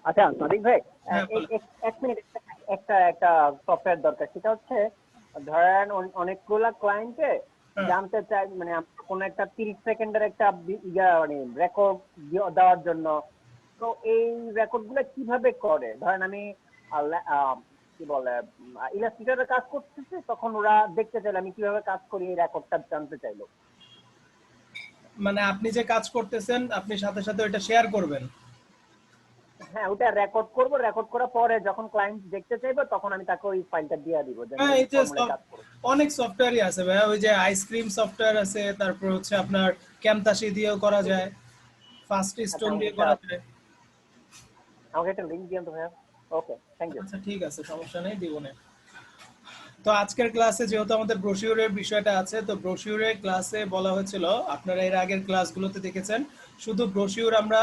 আচ্ছা সাদিক ভাই, হ্যাঁ বলেন। এক মিনিট, একটা একটা সফটওয়্যার দরকার। সেটা হচ্ছে ধরেন অনেকগুলা ক্লায়েন্টে হ্যাঁ জানতে চাই, মানে কোন একটা 30 সেকেন্ডের একটা মানে রেকর্ড দেওয়ার জন্য। তো এই রেকর্ড গুলো কিভাবে করে? ধরেন আমি কি বলে ইলাস্ট্রেটরের কাজ করতেছি, তখন ওরা দেখতে চাইলে আমি কিভাবে কাজ করি এই রেকর্ডটা জানতে চাইলো। মানে আপনি যে কাজ করতেছেন আপনি সাথে সাথে ওইটা শেয়ার করবেন। হ্যাঁ, ওটা রেকর্ড করব, রেকর্ড করার পরে যখন ক্লায়েন্ট দেখতে চাইবে তখন আমি তাকে ওই ফাইলটা দিয়ে দিব যে আমি হ্যাঁ এই এই যে ফর্মুলায় কাজ করব। অনেক সফটওয়্যারই আছে ভাই, ওই যে আইসক্রিম সফটওয়্যার আছে, তারপর হচ্ছে আপনার ক্যামতাসি দিয়েও করা যায়, ফাস্ট আচ্ছা, স্টোন দিয়ে করা যায়। আমাকে একটা লিংক দিন তো ভাইয়া। ওকে, থ্যাংক ইউ। আচ্ছা ঠিক আছে, সমস্যা নেই, দিব না। তো আজকের ক্লাসে যেহেতু আমাদের ব্রোশিউরের বিষয়টা আছে, তো ব্রোশিউরের ক্লাসে বলা হয়েছিল, আপনারা এর আগের ক্লাসগুলোতে দেখেছেন, শুধু ব্রোশিউর আমরা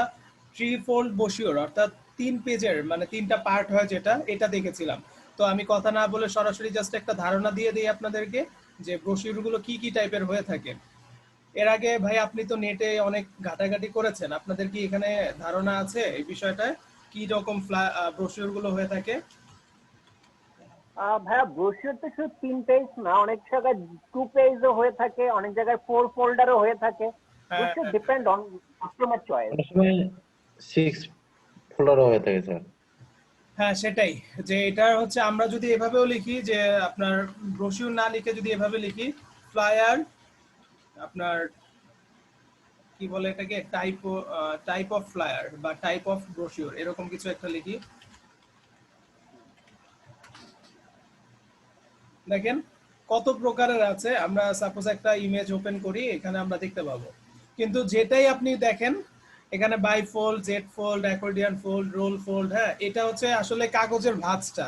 থ্রি ফোল্ড ব্রোশিউর অর্থাৎ 3 পেজের, মানে 3টা পার্ট হয় যেটা, এটা দেখেছিলাম। তো আমি কথা না বলে সরাসরি জাস্ট একটা ধারণা দিয়ে দিই আপনাদেরকে যে ব্রোশিউরগুলো কি কি টাইপের হয়ে থাকে। এর আগে ভাই আপনি তো নেটে অনেক ঘাটাঘাটি করেছেন, আপনাদের কি এখানে ধারণা আছে এই বিষয়টায় কি রকম ব্রোশিউর গুলো হয়ে থাকে? ভাইয়া, ব্রোশিওর তো শুধু 3 পেজ না, অনেক জায়গায় 2 পেজও হয়ে থাকে, অনেক জায়গায় 4 ফোল্ডারও হয়ে থাকে। হ্যাঁ ব্রোশিওর হ্যাঁ ডিপেন্ড অন কাস্টমার চয়েস। অনেক সময় 6 ফোল্ডারও হয়ে থাকে স্যার। হ্যাঁ সেটাই, যে এটা হচ্ছে আমরা যদি এভাবেও লিখি যে আপনার ব্রোশিউর না লিখে যদি এভাবে লিখি ফ্লায়ার, আপনার কি বলে এটাকে, টাইপ অফ ফ্লায়ার বা টাইপ অফ ব্রোশিউর, এরকম কিছু একটা লিখি। দেখেন কত প্রকারের আছে, আমরা সাপোজ একটা ইমেজ ওপেন করি, এখানে আমরা দেখতে পাবো। কিন্তু যেটাই আপনি দেখেন এখানে bi fold, Z fold, accordion fold, roll fold, হ্যাঁ এটা হচ্ছে আসলে কাগজের ভাঁজটা।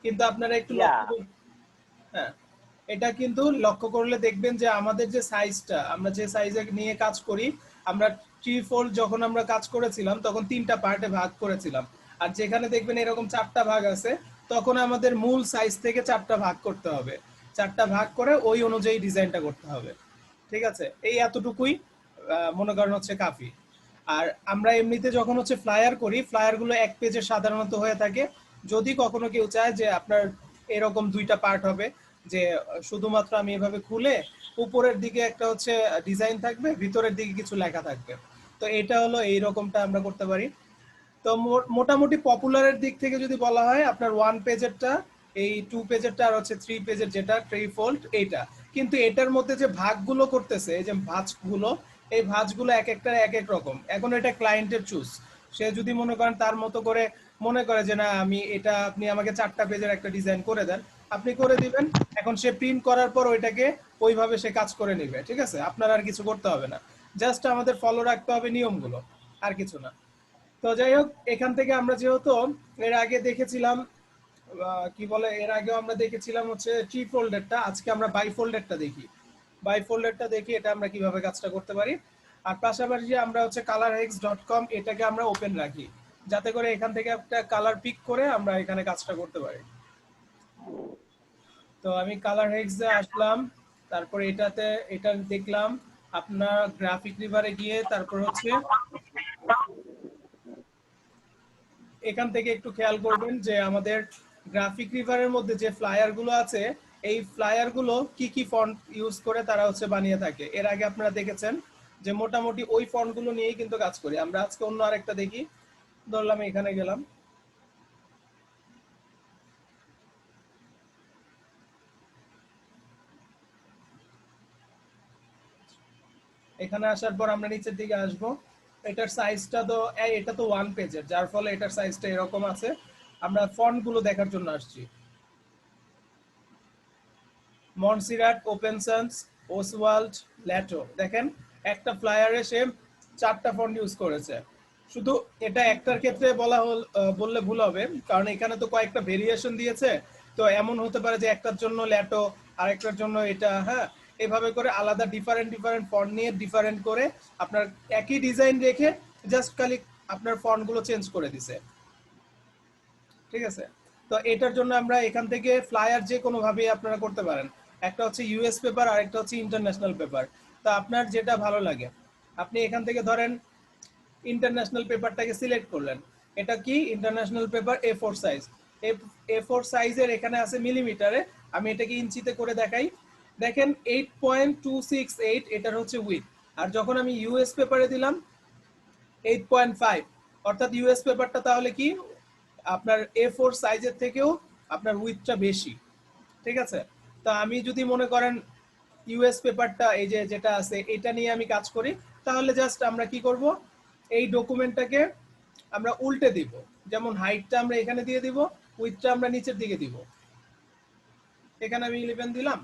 কিন্তু আপনারা একটু ইয়া, লক্ষ্য করুন, হ্যাঁ এটা কিন্তু লক্ষ্য করলে দেখবেন যে আমাদের যে সাইজটা, আমরা যে সাইজে নিয়ে কাজ করি, আমরা থ্রি ফোল্ড যখন আমরা কাজ করেছিলাম তখন 3টা পার্টে ভাগ করেছিলাম। আর যেখানে দেখবেন এরকম 4টা ভাগ আছে, তখন আমাদের মূল সাইজ থেকে 4টা ভাগ করতে হবে, 4টা ভাগ করে ওই অনুযায়ী ডিজাইনটা করতে হবে। ঠিক আছে, এই এতটুকুই মনে করেন হচ্ছে কাফি। আর আমরা এমনিতে যখন হচ্ছে ফ্লায়ার করি, ফ্লায়ার গুলো 1 পেজে সাধারণত হয়ে থাকে। যদি কখনো কেউ চায় যে আপনার এরকম 2টা পার্ট হবে, যে শুধুমাত্র আমি এভাবে খুলে উপরের দিকে একটা হচ্ছে ডিজাইন থাকবে, ভিতরের দিকে কিছু লেখা থাকবে, তো এটা হলো এই রকমটা আমরা করতে পারি। তো মোটামুটি পপুলারের দিক থেকে যদি বলা হয়, আপনার 1 পেজেরটা, এই 2 পেজেরটা, আর হচ্ছে 3 পেজের যেটা ট্রি ফোল্ড এইটা। কিন্তু এটার মধ্যে যে ভাগগুলো করতেছে, এই যে ভাঁজগুলো, এই ভাঁজগুলো এক একটা এক এক রকম। এখন এটা ক্লায়েন্টের চুজ, সে যদি মনে করেন তার মতো করে মনে করে যে না আমি এটা, আপনি আমাকে 4টা পেজের একটা ডিজাইন করে দেন, আপনি করে দিবেন। এখন সে প্রিন্ট করার পর ওইটাকে ওইভাবে সে কাজ করে নিবে, ঠিক আছে, আপনার আর কিছু করতে হবে না, জাস্ট আমাদের ফলো রাখতে হবে নিয়মগুলো, আর কিছু না। তো যাই হোক, এখান থেকে আমরা যেহেতু এর আগে দেখেছিলাম, কি বলে, এর আগেও আমরা দেখেছিলাম হচ্ছে থ্রি ফোল্ডেরটা, আজকে আমরা বাই ফোল্ডেরটা দেখি। বাই ফোল্ডেরটা দেখি এটা আমরা কিভাবে কাজটা করতে পারি। আর পাশাপাশি আমরা হচ্ছে colorhex.com এটাকে আমরা ওপেন রাখি, যাতে করে এখান থেকে একটা কালার পিক করে আমরা এখানে কাজটা করতে পারি। তো আমি কালারহেক্সে আসলাম, তারপর এটাতে এটা দেখলাম, আপনার গ্রাফিক রিভারে গিয়ে তারপর হচ্ছে এখান থেকে একটু খেয়াল করবেন যে আমাদের গ্রাফিক রিভারের মধ্যে যে ফ্লায়ার গুলো আছে, এই ফ্লায়ার গুলো কি কি ফন্ট ইউজ করে তারা হচ্ছে বানিয়ে থাকে। এর আগে আপনারা দেখেছেন যে মোটামুটি ওই ফন্ট গুলো নিয়েই কিন্তু কাজ করি আমরা। আজকে অন্য আরেকটা দেখি, ধরলাম এখানে গেলাম, এখানে আসার পর আমরা নিচের দিকে আসব। এটার সাইজটা তো এটা তো 1 পেজের, যার ফলে এটার সাইজটা এরকম আছে। আমরা ফন্ট গুলো দেখার জন্য আসছি, মনসিরাট, ওপেন সান্স, ওসওয়াল্ড, ল্যাটো। দেখেন একটা ফ্লায়ারে সে 4টা ফন্ট ইউজ করেছে। শুধু এটা একটার ক্ষেত্রে বললে ভুল হবে, কারণ এখানে তো কয়েকটা ভেরিয়েশন দিয়েছে। তো এমন হতে পারে যে একটার জন্য ল্যাটো, আরেকটার জন্য এটা, হ্যাঁ এভাবে করে আলাদা ডিফারেন্ট ডিফারেন্ট ফন্ট নিয়ে ডিফারেন্ট করে আপনার একই ডিজাইন রেখে জাস্ট খালি আপনার ফন্ট গুলো চেঞ্জ করে দিছে। ঠিক আছে, তো এটার জন্য আমরা এখান থেকে ফ্লায়ার যে কোনো ভাবে আপনারা করতে পারেন। একটা হচ্ছে ইউএস পেপার আর একটা হচ্ছে ইন্টারন্যাশনাল পেপার। তো আপনার যেটা ভালো লাগে, আপনি এখান থেকে ধরেন ইন্টারন্যাশনাল পেপারটাকে সিলেক্ট করলেন, এটা কি international paper A4 size. A4 সাইজের এখানে আছে মিলিমিটারে, আমি এটাকে ইঞ্চিতে করে দেখাই। দেখেন 8.268 এটার হচ্ছে উইথ, আর যখন আমি ইউএস পেপারে দিলাম 8.5, অর্থাৎ ইউএস পেপারটা তাহলে কি আপনার A4 সাইজের থেকেও আপনার উইথটা বেশি, ঠিক আছে। তা আমি যদি মনে করেন ইউএস পেপারটা এই যে যেটা আছে এটা নিয়ে আমি কাজ করি, তাহলে জাস্ট আমরা কি করব, এই ডকুমেন্টটাকে আমরা উল্টে দিব, যেমন হাইটটা আমরা এখানে দিয়ে দিব, উইথটা আমরা নিচের দিকে দিব। এখানে আমি 11 দিলাম,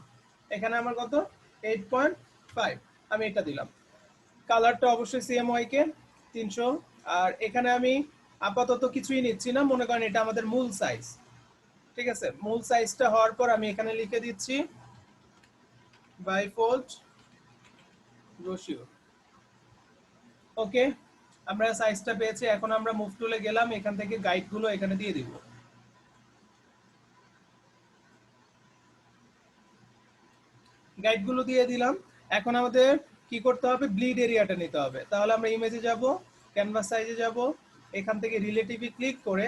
এখানে আমার কত 8.5, আমি এটা দিলাম। কালারটা অবশ্যই সিএমওয়াই 300। আর এখানে আমি আপাতত কিছুই নিচ্ছি না, মনে করেন এটা আমাদের মূল সাইজ, ঠিক আছে। মূল সাইজটা হওয়ার পর আমি এখানে লিখে দিচ্ছি বাইফোল্ড ব্রোশিওর। ওকে, আমরা সাইজটা পেয়েছি। এখন আমরা মুভ টুলে গেলাম, এখান থেকে গাইডগুলো এখানে দিয়ে দিব। গাইডগুলো দিয়ে দিলাম। এখন আমাদের কি করতে হবে, ব্লিড এরিয়াটা নিতে হবে। তাহলে আমরা ইমেজে যাব, ক্যানভাস সাইজে যাব, এখান থেকে রিলেটিভলি ক্লিক করে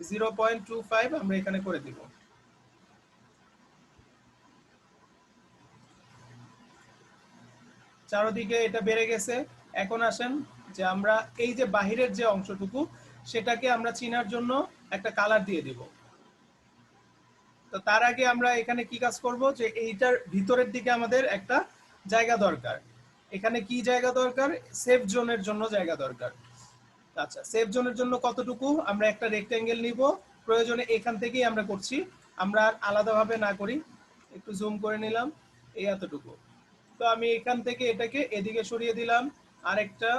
0.25 আমরা এখানে করে দিব। চারদিকে এটা বেড়ে গেছে। এখন আসেন যে আমরা এই যে বাহিরের যে অংশটুকু সেটাকে আমরা চিনার জন্য একটা কালার দিয়ে দিব। তো তার আগে আমরা এখানে কি কাজ করব, যে এইটার ভিতরের দিকে আমাদের একটা জায়গা দরকার। এখানে কি জায়গা দরকার, সেফ জোনের জন্য জায়গা দরকার। আচ্ছা, সেফ জোনের জন্য কতটুকু, আমরা একটা রেক্টেঙ্গেল নিব, প্রয়োজনে এখান থেকেই আমরা করছি, আমরা আর আলাদাভাবে না করি। একটু জুম করে নিলাম, এই এতটুকু। তো আমি এখান থেকে এটাকে এদিকে সরিয়ে দিলাম, আরেকটা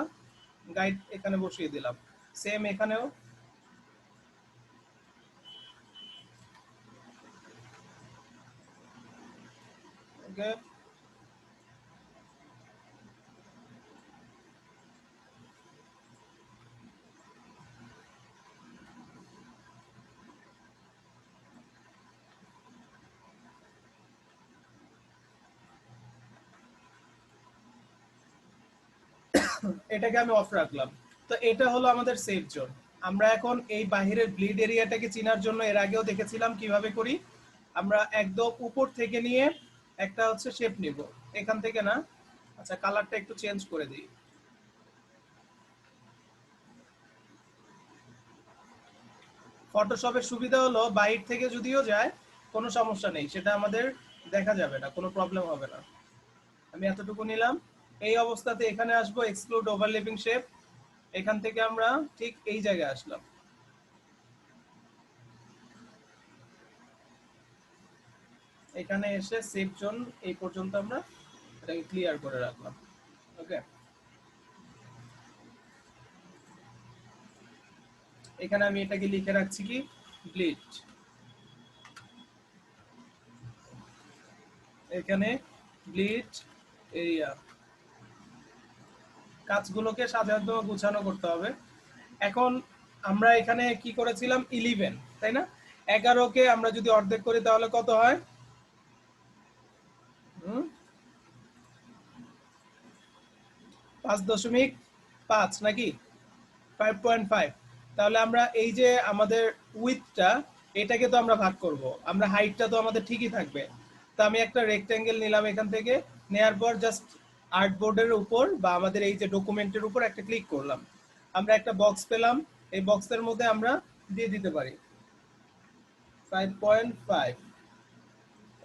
গাইড এখানে বসিয়ে দিলাম, সেম এখানেও। ওকে, এটাকে আমি অফ রাখলাম। তো এটা হলো আমাদের সেফ জোন। আমরা এখন এই বাহিরের ব্লিড এরিয়াটাকে চিনার জন্য এর আগেও দেখেছিলাম কিভাবে করি। আমরা একদম উপর থেকে নিয়ে একটা হচ্ছে শেপ নিব, এখান থেকে না। আচ্ছা, কালারটা একটু চেঞ্জ করে দিই। ফটোশপের সুবিধা হলো বাইরে থেকে যদিও যায় কোনো সমস্যা নেই, সেটা আমাদের দেখা যাবে না, কোনো প্রবলেম হবে না। আমি এতটুকু নিলাম। এই অবস্থাতে এখানে আসবো এক্সক্লুড ওভারল্যাপিং শেপ, এখান থেকে আমরা ঠিক এই জায়গায় আসলাম। এখানে এসে সেফ জোন এই পর্যন্ত আমরা এটাকে ক্লিয়ার করে রাখলাম। ওকে, এখানে আমি এটাকে লিখে রাখছি কি ব্লিড, এখানে ব্লিড এরিয়া। কাজগুলোকে সাজানো গুছানো করতে হবে। এখন আমরা এখানে কি করেছিলাম 11, তাই না? 11কে আমরা যদি অর্ধেক করি তাহলে কত হয়, 5.5 নাকি 5.5। তাহলে আমরা এই যে আমাদের উইথটা এটাকে তো আমরা ভাগ করব, আমরা হাইটটা তো আমাদের ঠিকই থাকবে। তো আমি একটা রেক্টেঙ্গেল নিলাম, এখান থেকে নেয়ার পর জাস্ট আর্টবোর্ডের উপর বা আমাদের এই যে ডকুমেন্টের উপর একটা ক্লিক করলাম, আমরা একটা বক্স পেলাম। এই বক্সের মধ্যে আমরা দিয়ে দিতে পারি 5.5,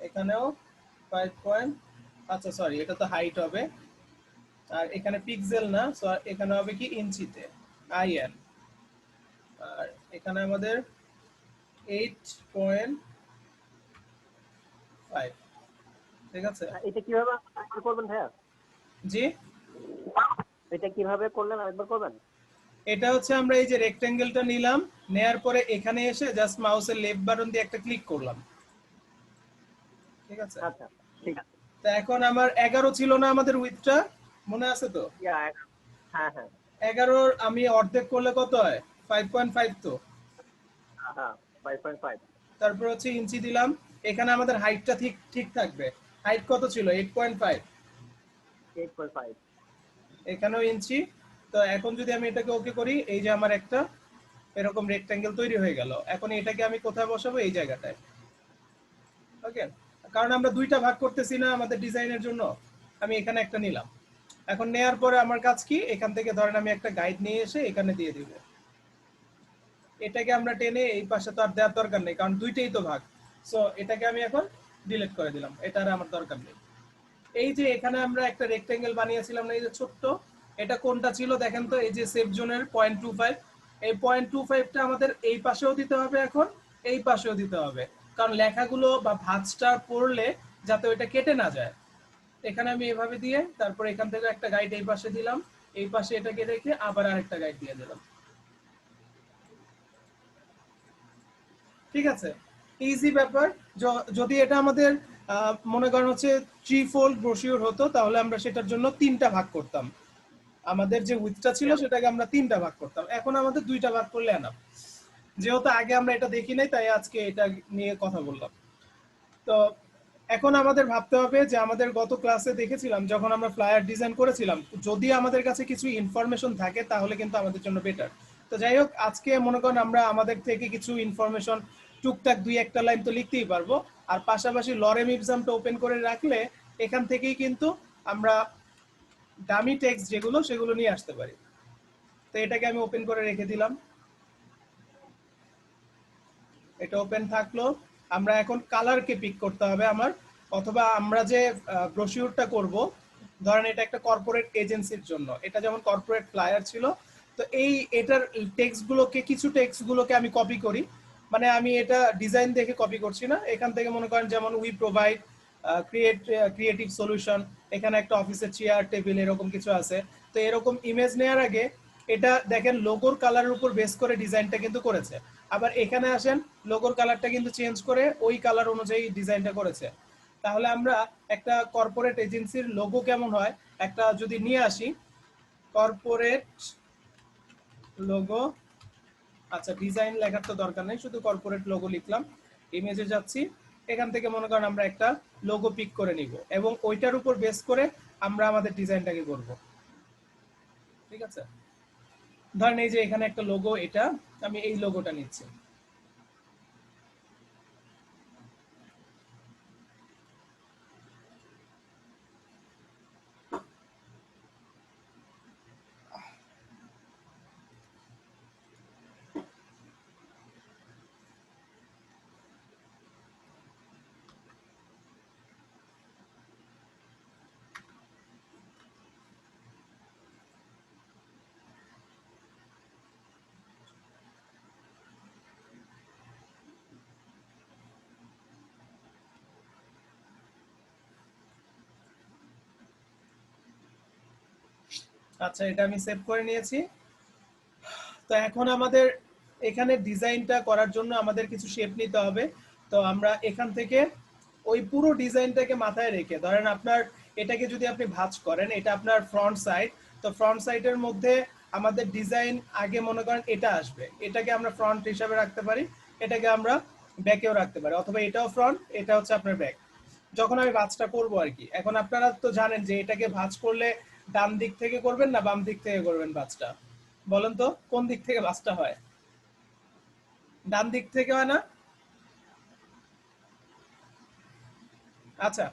এখানেও 5. আচ্ছা সরি, এটা তো হাইট হবে, আর এখানে পিক্সেল না, সো এখানে হবে কি ইঞ্চিতে, IN। আর এখানে আমাদের 8.5, ঠিক আছে। এটা কিভাবে করবেন ভাইয়া? জি, এটা কিভাবে করলেন আরেকবার করবেন? এটা হচ্ছে আমরা এই যে রেক্টেঙ্গেলটা নিলাম, নেয়ার পরে এখানে এসে জাস্ট মাউসের লেফট বাটন দিয়ে একটা ক্লিক করলাম, ঠিক আছে। আচ্ছা, ঠিক আছে। তো এখন আমার 11 ছিল না আমাদের উইথটা, মনে আছে তো? হ্যাঁ হ্যাঁ 11 আমি অর্ধেক করলে কত হয়, 5.5 তো। হ্যাঁ 5.5। তারপর হচ্ছে ইঞ্চি দিলাম, এখানে আমাদের হাইটটা ঠিক ঠিক থাকবে। হাইট কত ছিল, 8.5, 8.5। এখানেও ইঞ্চি। তো এখন যদি আমি এটাকে ওকে করি, এই যে আমার একটা এরকম রেক্ট্যাঙ্গেল তৈরি হয়ে গেল। এখন এটাকে আমি কোথায় বসাবো? এই জায়গাটায়। ওকে, কারণ আমরা দুইটা ভাগ করতেছি না আমাদের ডিজাইনের জন্য, আমি এখানে একটা নিলাম। এখন নেয়ার পরে আমার কাজ কি, এখান থেকে ধরেন আমি একটা গাইড নিয়ে এসে এখানে দিয়ে দিব। এটাকে আমরা টেনে এই পাশে তো আর দেওয়ার দরকার নেই, কারণ দুইটাই তো ভাগ। সো এটাকে আমি এখন ডিলিট করে দিলাম, এটা আর আমার দরকার নেই। এই যে এখানে আমরা একটা রেক্টেঙ্গেল বানিয়েছিলাম না, এই যে ছোট্ট, এটা কোনটা ছিল দেখেন তো? এই যে সেফ জোনের 0.25, এই 0.25টা আমাদের এই পাশেও দিতে হবে, এখন এই পাশেও দিতে হবে, কারণ লেখাগুলো বা ভাঁজটা পড়লে যাতে ওইটা কেটে না যায়। এখানে আমি এভাবে দিয়ে তারপর এখান থেকে একটা গাইড এই পাশে দিলাম, এই পাশে এটাকে রেখে আবার আরেকটা গাইড দিয়ে দিলাম। ঠিক আছে, ইজি ব্যাপার। যদি এটা আমাদের মনে করেন হচ্ছে 3-fold ব্রোশিওর হতো, তাহলে আমরা সেটার জন্য 3টা ভাগ করতাম। আমাদের যে উইথটা ছিল সেটাকে আমরা 3টা ভাগ করতাম, এখন আমাদের 2টা ভাগ করলে এনাফ। যেহেতু আগে আমরা এটা দেখি নাই, তাই আজকে এটা নিয়ে কথা বললাম। তো এখন আমাদের ভাবতে হবে যে আমাদের গত ক্লাসে দেখেছিলাম যখন আমরা ফ্লায়ার ডিজাইন করেছিলাম, যদি আমাদের কাছে কিছু ইনফরমেশন থাকে তাহলে কিন্তু আমাদের জন্য বেটার। তো যাই হোক, আজকে মনে করেন আমরা আমাদের থেকে কিছু ইনফরমেশন টুকটাক 2-1টা লাইন তো লিখতেই পারবো, আর পাশাপাশি লরেম ইবজামটা ওপেন করে রাখলে এখান থেকেই কিন্তু আমরা ডামি টেক্সট যেগুলো সেগুলো নিয়ে আসতে পারি। তো এটাকে আমি ওপেন করে রেখে দিলাম, এটা ওপেন থাকলো। আমরা এখন কালারকে পিক করতে হবে আমার, অথবা আমরা যে ব্রোশিউরটা করব, ধরেন এটা একটা কর্পোরেট এজেন্সির জন্য, এটা যেমন কর্পোরেট ফ্লায়ার ছিল, তো এটার টেক্সটগুলোকে, কিছু টেক্সটগুলোকে আমি কপি করি, মানে আমি এটা ডিজাইন দেখে কপি করছি না, এখান থেকে মনে করেন যেমন উই প্রোভাইড ক্রিয়েটিভ সলিউশন, এখানে একটা অফিসের চেয়ার টেবিল এরকম কিছু আছে। তো এরকম ইমেজ নেওয়ার আগে এটা দেখেন লোগোর কালারের উপর বেস করে ডিজাইনটা কিন্তু করেছে। আবার এখানে আসেন, লোগোর কালারটা কিন্তু চেঞ্জ করে ওই কালার অনুযায়ী ডিজাইনটা করেছে। তাহলে আমরা একটা কর্পোরেট এজেন্সির লোগো কেমন হয় একটা যদি নিয়ে আসি, কর্পোরেট লোগো। আচ্ছা, ডিজাইন লেখার তো দরকার নেই, শুধু কর্পোরেট লোগো লিখলাম, ইমেজে যাচ্ছি, এখান থেকে মনে করেন আমরা একটা লোগো পিক করে নিব এবং ওইটার উপর বেস করে আমরা আমাদের ডিজাইনটাকে করব। ঠিক আছে, ধরেন এই যে এখানে একটা লোগো, এটা আমি এই লোগোটা নিচ্ছি। আচ্ছা, এটা আমি সেভ করে নিয়েছি। তো এখন আমাদের এখানে ডিজাইনটা করার জন্য আমাদের কিছু শেপ নিতে হবে। তো আমরা এখান থেকে ওই পুরো ডিজাইনটাকে মাথায় রেখে, ধরেন আপনার এটাকে যদি আপনি ভাঁজ করেন, এটা আপনার ফ্রন্ট সাইড, তো ফ্রন্ট সাইডের মধ্যে আমাদের ডিজাইন আগে মনে করেন এটা আসবে, এটাকে আমরা ফ্রন্ট হিসাবে রাখতে পারি, এটাকে আমরা ব্যাকেও রাখতে পারি, অথবা এটাও ফ্রন্ট, এটা হচ্ছে আপনার ব্যাক। যখন আমি ভাঁজটা করবো আর কি, এখন আপনারা তো জানেন যে এটাকে ভাঁজ করলে ডান দিক থেকে করবেন না বাম দিক থেকে করবেন ভাঁজটা? বলেন তো কোন দিক থেকে ভাঁজটা হয়? ডান দিক থেকে হয় না? আচ্ছা,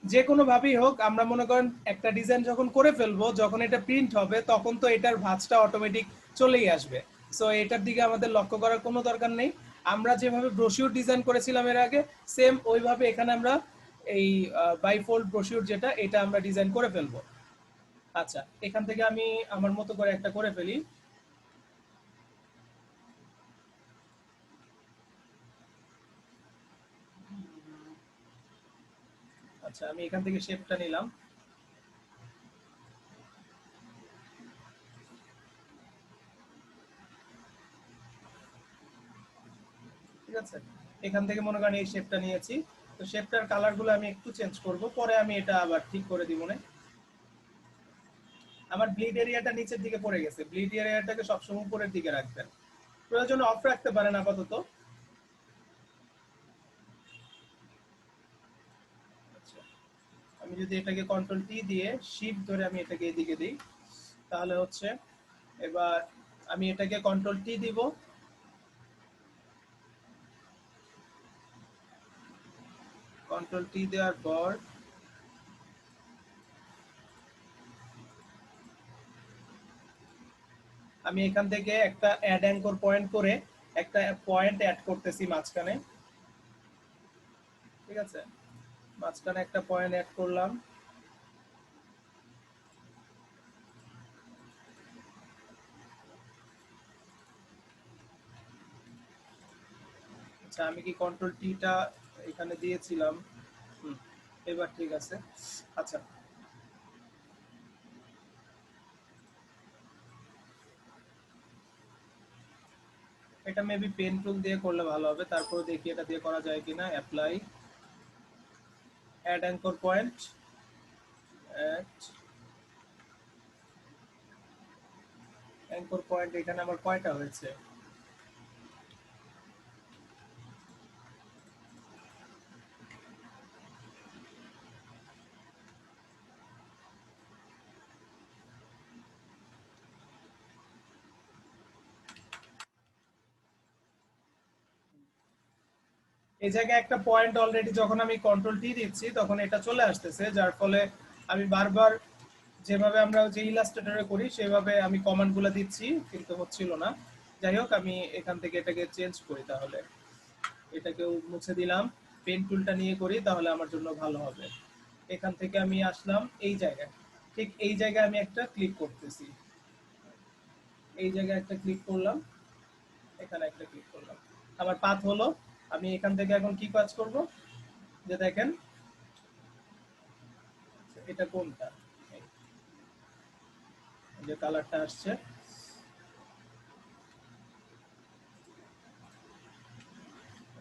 যে কোনো ভাবেই হোক, আমরা মনে করেন একটা ডিজাইন যখন করে ফেলবো, যখন এটা প্রিন্ট হবে তখন তো এটার ভাঁজটা অটোমেটিক চলেই আসবে। সো এটার দিকে আমাদের লক্ষ্য করার কোনো দরকার নেই। আমরা যেভাবে ব্রোশিউর ডিজাইন করেছিলাম এর আগে, সেম ওইভাবে এখানে আমরা এই বাইফোল্ড ব্রোশিউর যেটা, এটা আমরা ডিজাইন করে ফেলবো। আচ্ছা, এখান থেকে আমি আমার মতো করে একটা করে ফেলি। আচ্ছা, আমি এখান থেকে শেপটা নিলাম। ঠিক আছে, এখান থেকে মনে করেন এই শেপটা নিয়েছি। তো শেপটার কালার গুলো আমি একটু চেঞ্জ করব, পরে আমি এটা আবার ঠিক করে দিব না। আমার ব্লিড এরিয়াটা নিচের দিকে পড়ে গেছে, ব্লিড এরিয়াটাকে সবসময় উপরের দিকে রাখবেন, প্রয়োজনে অফ রাখতে পারেন আপাতত। আচ্ছা, আমি যদি এটাকে কন্ট্রোল টি দিয়ে শিফট ধরে আমি এটাকে এদিকে দিই, তাহলে হচ্ছে, এবার আমি এটাকে কন্ট্রোল টি দিব, কন্ট্রোল টি দেওয়ার পর আমি এখান থেকে একটা অ্যাড অ্যাঙ্কর পয়েন্ট করে একটা পয়েন্ট অ্যাড করতেছি মাঝখানে। ঠিক আছে, মাঝখানে একটা পয়েন্ট অ্যাড করলাম। আচ্ছা, আমি কি কন্ট্রোল টিটা এখানে দিয়েছিলাম? এবার ঠিক আছে। আচ্ছা, এটা মেবি পেন টুল দিয়ে করলে ভালো হবে। তারপর দেখি এটা দিয়ে করা যায় কিনা। Apply, add anchor point, add anchor point. এখানে আমার কয়টা হয়েছে? এই জায়গায় একটা পয়েন্ট অলরেডি যখন আমি কন্ট্রোল টি দিচ্ছি তখন এটা চলে আসতেছে, যার ফলে আমি বারবার যেভাবে আমরা যে ইলাস্ট্রেটরে করি সেভাবে আমি কমান্ডগুলো দিচ্ছি কিন্তু হচ্ছিল না। যাই হোক, আমি এখান থেকে এটাকে চেঞ্জ করি। তাহলে এটাকেও মুছে দিলাম, পেন টুলটা নিয়ে করি, তাহলে আমার জন্য ভালো হবে। এখান থেকে আমি আসলাম এই জায়গায়, ঠিক এই জায়গায় আমি একটা ক্লিক করতেছি। এই জায়গায় একটা ক্লিক করলাম, এখানে একটা ক্লিক করলাম, আমার পাথ হলো। আমি এখান থেকে এখন কি কাজ করব, যে দেখেন এটা কোনটা, এই যে কালারটা আসছে,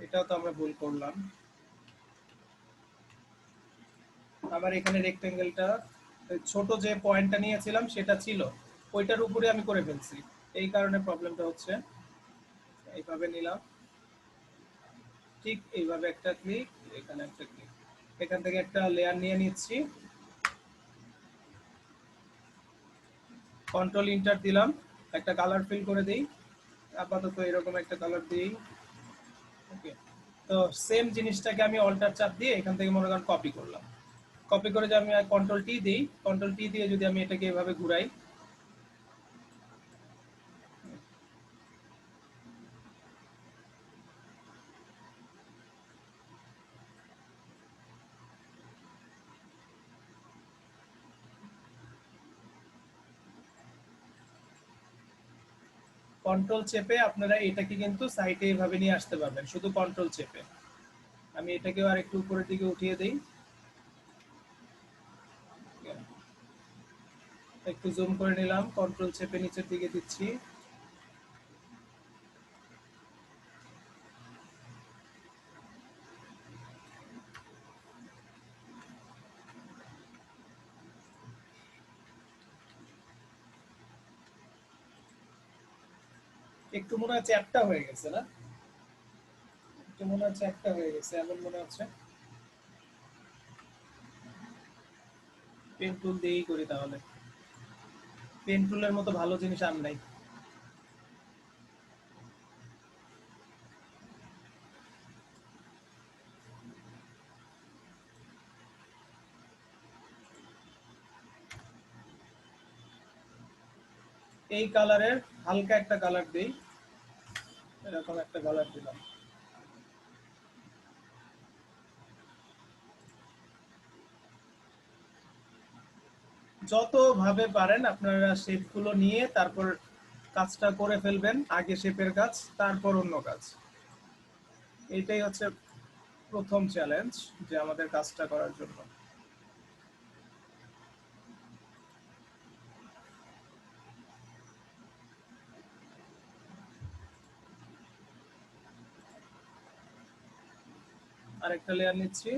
এটাও তো আমরা ভুল করলাম। আমার এখানে রেক্টেঙ্গেলটা ছোট যে পয়েন্টটা নিয়েছিলাম সেটা ছিল ওইটার উপরে আমি করে ফেলছি, এই কারণে প্রবলেমটা হচ্ছে। এইভাবে নিলাম, ঠিক এইভাবে একটা ক্লিক, এখানে একটা ক্লিক, এখান থেকে একটা লেয়ার নিয়ে নিচ্ছি, কন্ট্রোল ইন্টার দিলাম, একটা কালার ফিল করে দেই, আপাতত এরকম একটা কালার দিই। ওকে, তো সেম জিনিসটাকে আমি অল্টার চাপ দিয়ে এখান থেকে মনে করেন কপি করলাম। কপি করে যে আমি কন্ট্রোল টি দিই, কন্ট্রোল টি দিয়ে যদি আমি এটাকে এভাবে ঘুরাই, কন্ট্রোল চেপে আপনারা এটাকে কিন্তু সাইডে এভাবে নিয়ে আসতে পারবেন শুধু কন্ট্রোল চেপে। আমি এটাকেও আর একটু উপরের দিকে উঠিয়ে দেই, একটু জুম করে নিলাম, কন্ট্রোল চেপে নিচের দিকে দিচ্ছি। একটু মনে হচ্ছে একটা হয়ে গেছে না, একটু মনে হচ্ছে একটা হয়ে গেছে এমন মনে হচ্ছে। পেন টুল দিয়েই করি তাহলে, পেন টুলের মতো ভালো জিনিস আর নাই। এই কালারের হালকা একটা কালার দেই, এরকম একটা কালার দিলাম। যত ভাবে পারেন আপনারা শেপগুলো নিয়ে তারপর কাজটা করে ফেলবেন, আগে শেপের কাজ তারপর অন্য কাজ। এইটাই হচ্ছে প্রথম চ্যালেঞ্জ যে আমাদের কাজটা করার জন্য। আরেকটা লেয়ার নিচ্ছি,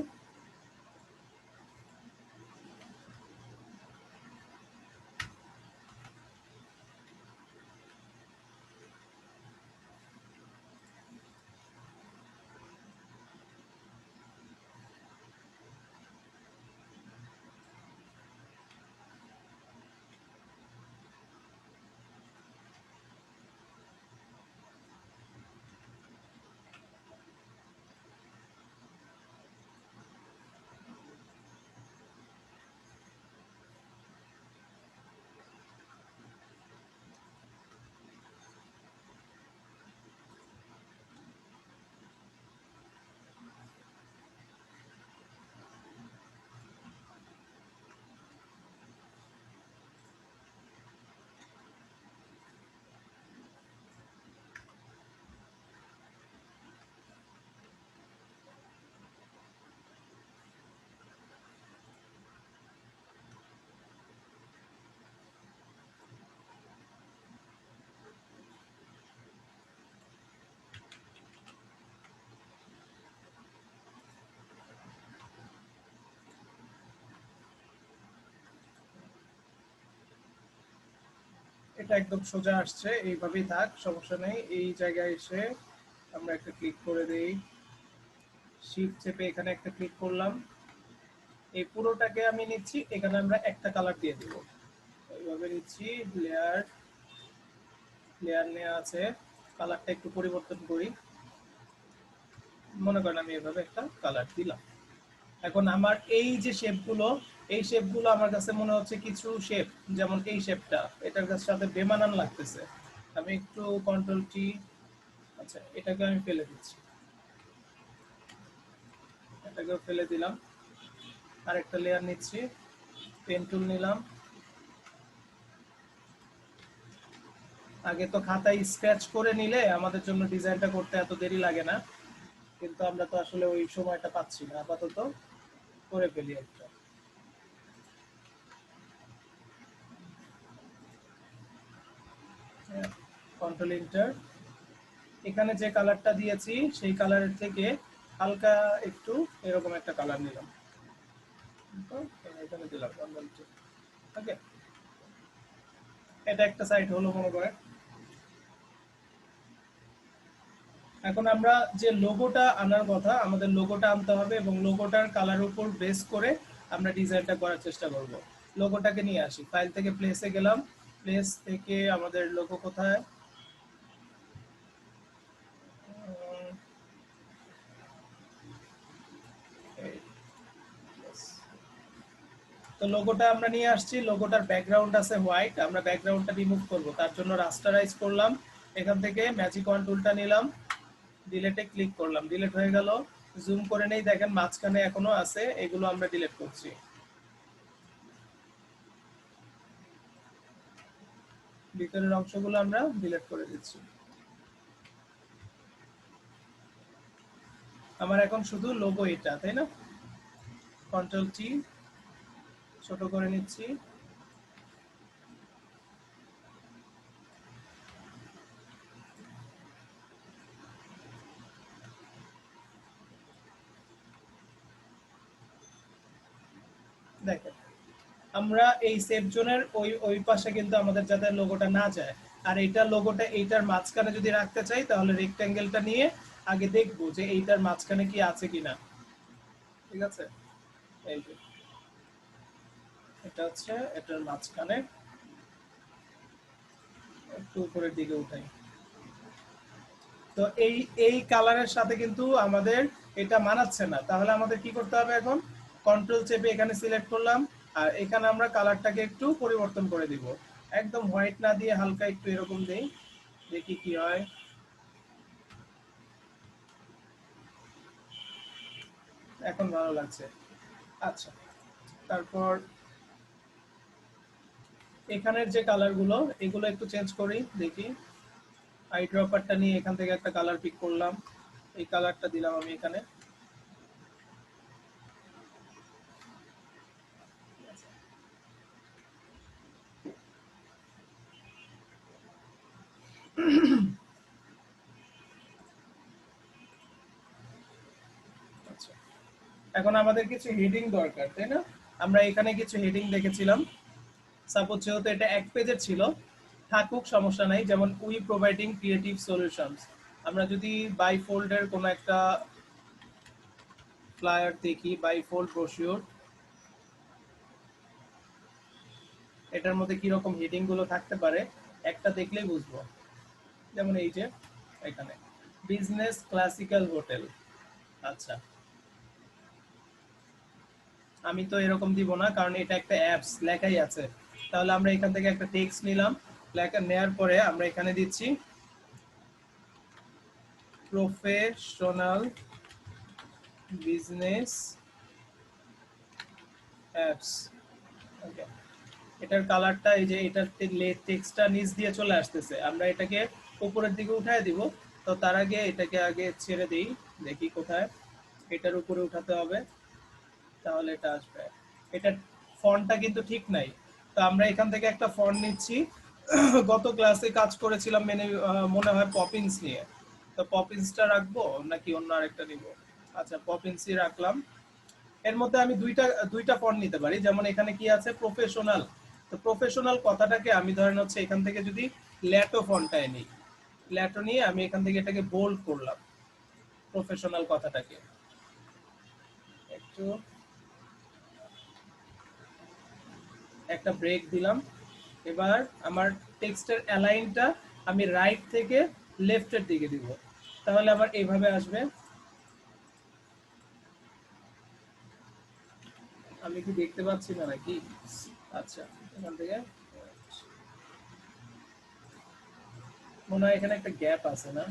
এটা একদম সোজা আসছে, এইভাবেই থাক, সমস্যা নেই। এই জায়গায় এসে আমরা একটা ক্লিক করে দেই, শিফট চেপে এখানে একটা ক্লিক করলাম, এই পুরোটাকে আমি নিচ্ছি, এখানে আমরা একটা কালার দিয়ে দেব। এইভাবে নিচ্ছি, লেয়ার লেয়ার নেওয়া আছে, কালারটা একটু পরিবর্তন করি, মনে করেন আমি এভাবে একটা কালার দিলাম। এখন আমার এই যে শেপগুলো, এই শেপগুলো আমার কাছে মনে হচ্ছে কিছু শেপ, যেমন এই শেপটা এটার কাছে সাথে বেমানান লাগতেছে, আমি একটু কন্ট্রোল টি, আচ্ছা এটাকে আমি ফেলে দিচ্ছি, এটাকেও ফেলে দিলাম, আরেকটা লেয়ার নিচ্ছি, পেন টুল নিলাম। আগে তো খাতায় স্ক্র্যাচ করে নিলে আমাদের জন্য ডিজাইনটা করতে এত দেরি লাগে না, কিন্তু আমরা তো আসলে ওই সময়টা পাচ্ছি না, আপাতত করে ফেলি একটা। কন্ট্রোল ইন্টার, এখানে যে কালারটা দিয়েছি সেই কালারের থেকে হালকা একটু এরকম একটা কালার নিলাম, তো এখানে দিলাম ওকে, এটা একটা সাইড হলো মনে করে। এখন আমরা যে লোগোটা আনার কথা, আমাদের লোগোটা আনতে হবে এবং লোগোটার কালার উপর বেস করে আমরা ডিজাইনটা করার চেষ্টা করব। লোগোটাকে নিয়ে আসি, ফাইল থেকে প্লেসে গেলাম, প্লেস থেকে আমাদের লোগো কোথায়, তো লোগোটা আমরা নিয়ে আসছি, লোগোটার ব্যাকগ্রাউন্ড আছে হোয়াইট, আমরা ব্যাকগ্রাউন্ডটা রিমুভ করব, তার জন্য রাস্টারাইজ করলাম, এখান থেকে ম্যাজিক ওয়ান টুলটা নিলাম, ডিলেটে ক্লিক করলাম, ডিলেট হয়ে গেল। জুম করে নেই, দেখেন মাঝখানে এখনো আছে, এগুলো আমরা ডিলেট করছি। ভিতরের অংশগুলো আমরা ডিলিট করে দিচ্ছি। আমার এখন শুধু লোগো এটা, তাই না? কন্ট্রোল টি, ছোট করে নিচ্ছি, দেখেন আমরা এই সেভ জোনের ওই ওই পাশে কিন্তু আমাদের যাতে লোগোটা না যায়, আর এইটা লোগোটা এইটার মাঝখানে যদি রাখতে চাই তাহলে রেক্ট্যাঙ্গেলটা নিয়ে আগে দেখবো যে এইটার মাঝখানে কি আছে কিনা, ঠিক আছে? এই যে এটা হচ্ছে এটার মাঝখানে, একটু উপরের দিকে উঠাই, তো এই এই কালারের সাথে কিন্তু আমাদের এটা মানাচ্ছে না, তাহলে আমাদের কি করতে হবে? এখন কন্ট্রোল চেপে এখানে সিলেক্ট করলাম, আর এখানে আমরা কালারটাকে একটু পরিবর্তন করে দিব, একদম হোয়াইট না দিয়ে হালকা একটু এরকম দেই, দেখি কি হয়। এখন ভালো লাগছে। আচ্ছা, তারপর এখানের যে কালারগুলো এগুলো একটু চেঞ্জ করি, দেখি। আই ড্রপারটা নিয়ে এখান থেকে একটা কালার পিক করলাম, এই কালারটা দিলাম আমি এখানে। আচ্ছা, এখন আমাদের কিছু হেডিং দরকার, তাই না? আমরা এখানে কিছু হেডিং দেখেছিলাম, সাপোজ যেহেতু এটা এক পেজের ছিল, থাকুক সমস্যা নাই, যেমন উই প্রোভাইডিং ক্রিয়েটিভ সলিউশনস। আমরা যদি বাই ফোল্ডের কোনো একটা ফ্লায়ার দেখি, বাই ফোল্ড ব্রোশিওর, এটার মধ্যে কি রকম হেডিং গুলো থাকতে পারে একটা দেখলেই বুঝবো। যেমন এই যে এখানে বিজনেস ক্লাসিক্যাল হোটেল, আচ্ছা আমি তো এরকম দিব না, কারণ এটা একটা অ্যাপস, লেখাই আছে। তাহলে আমরা এখান থেকে একটা টেক্সট নিলাম, লেখা নেয়ার পরে আমরা এখানে দিচ্ছি প্রফেশনাল বিজনেস অ্যাপস। ওকে, এটার কালারটা এই যে এটার টেক্সটটা নিচ দিয়ে চলে আসতেছে, আমরা এটাকে উপরের দিকে উঠায় দিব। তো তার আগে এটাকে আগে ছেড়ে দিই, দেখি কোথায়, এটার উপরে উঠাতে হবে, তাহলে এটা আসবে। এটার ফন্টটা কিন্তু ঠিক নাই, তো আমরা এখান থেকে একটা ফন্ট নিচ্ছি। গত ক্লাসে কাজ করেছিলাম মনে হয় পপিন্স নিয়ে, তো পপিন্সটা রাখবো নাকি অন্য আরেকটা নিব? আচ্ছা, পপিন্সই রাখলাম। এর মধ্যে আমি দুইটা দুইটা ফন্ট নিতে পারি, যেমন এখানে কি আছে প্রফেশনাল, তো তো প্রফেশনাল কথাটাকে আমি ধরেন হচ্ছে এখান থেকে যদি ল্যাটো ফন্টায় নিই, ল্যাটো নিয়ে আমি এখান থেকে এটাকে বোল্ড করলাম, প্রফেশনাল কথাটাকে একটু একটা ব্রেক দিলাম। এবার আমার টেক্সটের অ্যালাইনটা আমি রাইট থেকে লেফটের দিকে দিব, তাহলে আমার এইভাবে আসবে। আমি কি দেখতে পাচ্ছি না নাকি? আচ্ছা, এখান থেকে মনে হয় এখানে একটা গ্যাপ আছে না?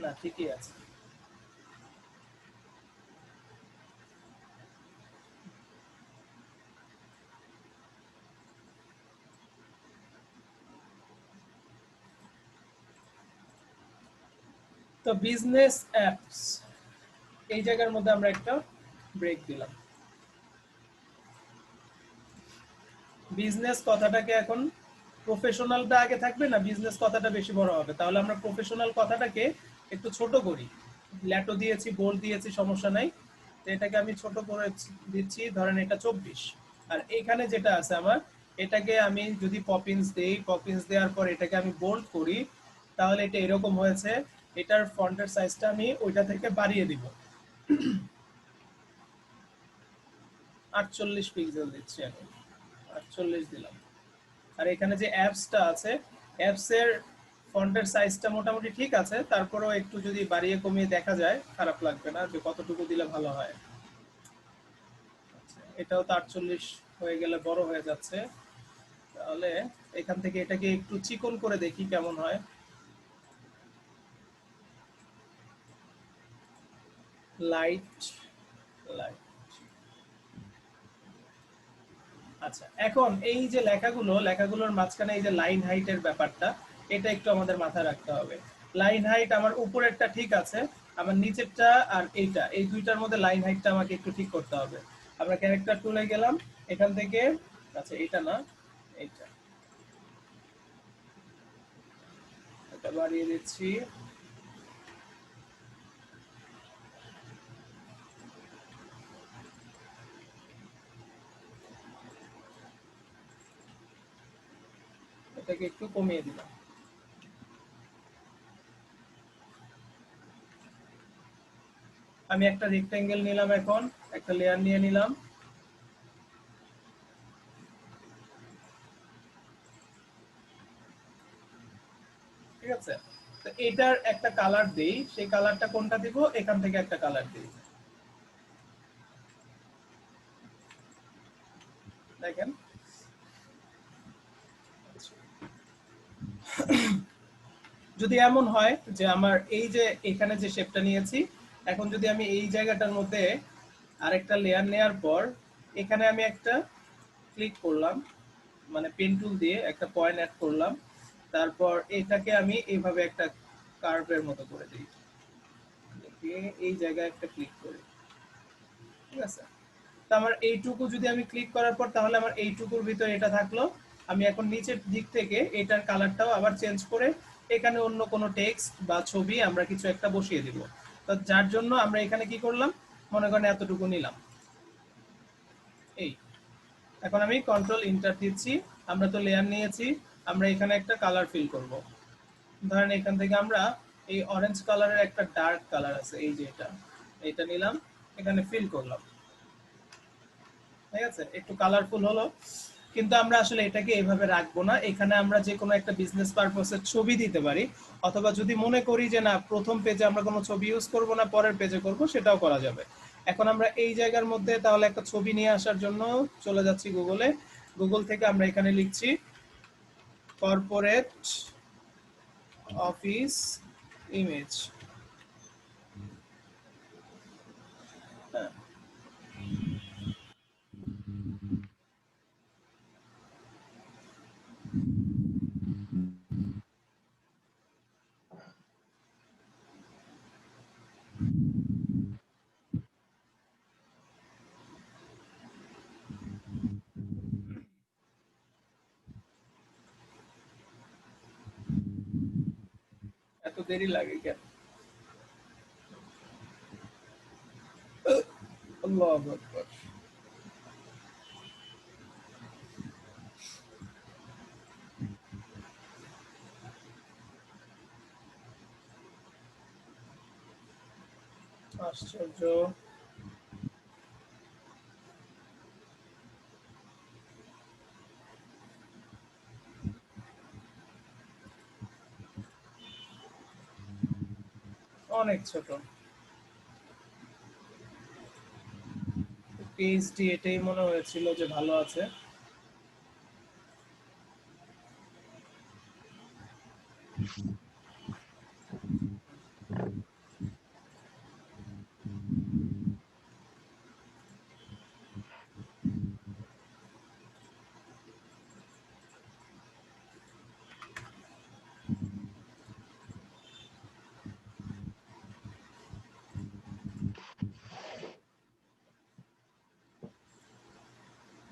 না, ঠিকই আছে। তো বিজনেস অ্যাপস এই জায়গার মধ্যে আমরা একটা ব্রেক দিলাম। বিজনেস কথাটাকে এখন প্রফেশনালটা আগে থাকবে না বিজনেস কথাটা বেশি বড় হবে? তাহলে আমরা প্রফেশনাল কথাটাকে একটু ছোট করি। ল্যাটো দিয়েছি, বোল্ড দিয়েছি, সমস্যা নাই। তো এটাকে আমি ছোট করে দিচ্ছি, ধরেন এটা 24। আর এখানে যেটা আছে আমার, এটাকে আমি যদি পপিন্স দেই, পপিন্স দেওয়ার পর এটাকে আমি বোল্ড করি, তাহলে এটা এরকম হয়েছে। এটার ফন্টের সাইজটা আমি ওইটা থেকে বাড়িয়ে দিব, 48 পিক্সেল দিচ্ছি আমি, 48 দিলাম। আর এখানে যে অ্যাপসটা আছে, অ্যাপসের ফন্টের সাইজটা মোটামুটি ঠিক আছে, তারপরেও একটু যদি বাড়িয়ে কমিয়ে দেখা যায় খারাপ লাগবে না, যে কতটুকু দিলে ভালো হয়। এটাও তো 48 হয়ে গেলে বড় হয়ে যাচ্ছে। তাহলে এখান থেকে এটাকে একটু চিকন করে দেখি কেমন হয়। Light, light. আচ্ছা, এখন এই যে লেখাগুলোর মাঝখানে এই যে লাইন হাইটের ব্যাপারটা, এটা একটু আমাদের মাথায় রাখতে হবে। লাইন হাইট আমার উপরেরটা ঠিক আছে, আমার নিচেরটা আর এইটা, এই দুইটার মধ্যে লাইন হাইটটা আমাকে একটু ঠিক করতে হবে। আমরা ক্যারেক্টার টুলে গেলাম, এখান থেকে, আচ্ছা এটা না, এইটা, এটা বাড়িয়ে দিচ্ছি। এটাকে একটু কমিয়ে দিলাম। আমি একটা রেক্টেঙ্গেল নিলাম, এখন একটা লেয়ার নিয়ে নিলাম। ঠিক আছে, তো এটার একটা কালার দেই, সেই কালারটা কোনটা দিব, এখান থেকে একটা কালার দিই। দেখেন, যদি এমন হয় যে আমার এই যে এখানে যে শেপটা নিয়েছি, এখন যদি আমি এই জায়গাটার মধ্যে আরেকটা লেয়ার নেওয়ার পর এখানে আমি একটা ক্লিক করলাম, মানে পেন টুল দিয়ে একটা পয়েন্ট অ্যাড করলাম, তারপর এটাকে আমি এইভাবে একটা কার্ভের মতো করে দিই, এই জায়গায় একটা ক্লিক করি। ঠিক আছে, তো আমার এইটুকু যদি আমি ক্লিক করার পর, তাহলে আমার এইটুকুর ভিতরে এটা থাকলো। আমি এখন নিচের দিক থেকে এটার কালারটাও আবার চেঞ্জ করে এখানে অন্য কোনো টেক্সট বা ছবি আমরা কিছু একটা বসিয়ে দিব। তো যার জন্য আমরা এখানে কি করলাম, মনে করেন এতটুকু নিলাম, এই। এখন আমি কন্ট্রোল ইন্টার দিচ্ছি, আমরা তো লেয়ার নিয়েছি, আমরা এখানে একটা কালার ফিল করব। ধরেন এখান থেকে আমরা এই অরেঞ্জ কালারের একটা ডার্ক কালার আছে, এই যে এটা নিলাম, এখানে ফিল করলাম। ঠিক আছে, একটু কালারফুল হলো। কিন্তু আমরা আসলে এটাকে এইভাবে রাখবো না, এখানে আমরা যে কোনো একটা বিজনেস পারপাসের ছবি দিতে পারি, অথবা যদি মনে করি যে না প্রথম পেজে আমরা কোনো ছবি ইউজ করব না, পরের পেজে করব, সেটাও করা যাবে। এখন আমরা এই জায়গার মধ্যে তাহলে একটা ছবি নিয়ে আসার জন্য চলে যাচ্ছি গুগলে। গুগল থেকে আমরা এখানে লিখছি কর্পোরেট অফিস ইমেজ। হ্যাঁ, এত দেরি লাগে কেন? আল্লাহু আকবার। আশ্চর্য। অনেক ছোট। পিএইচডি এটাই মনে হয়েছিল যে ভালো আছে।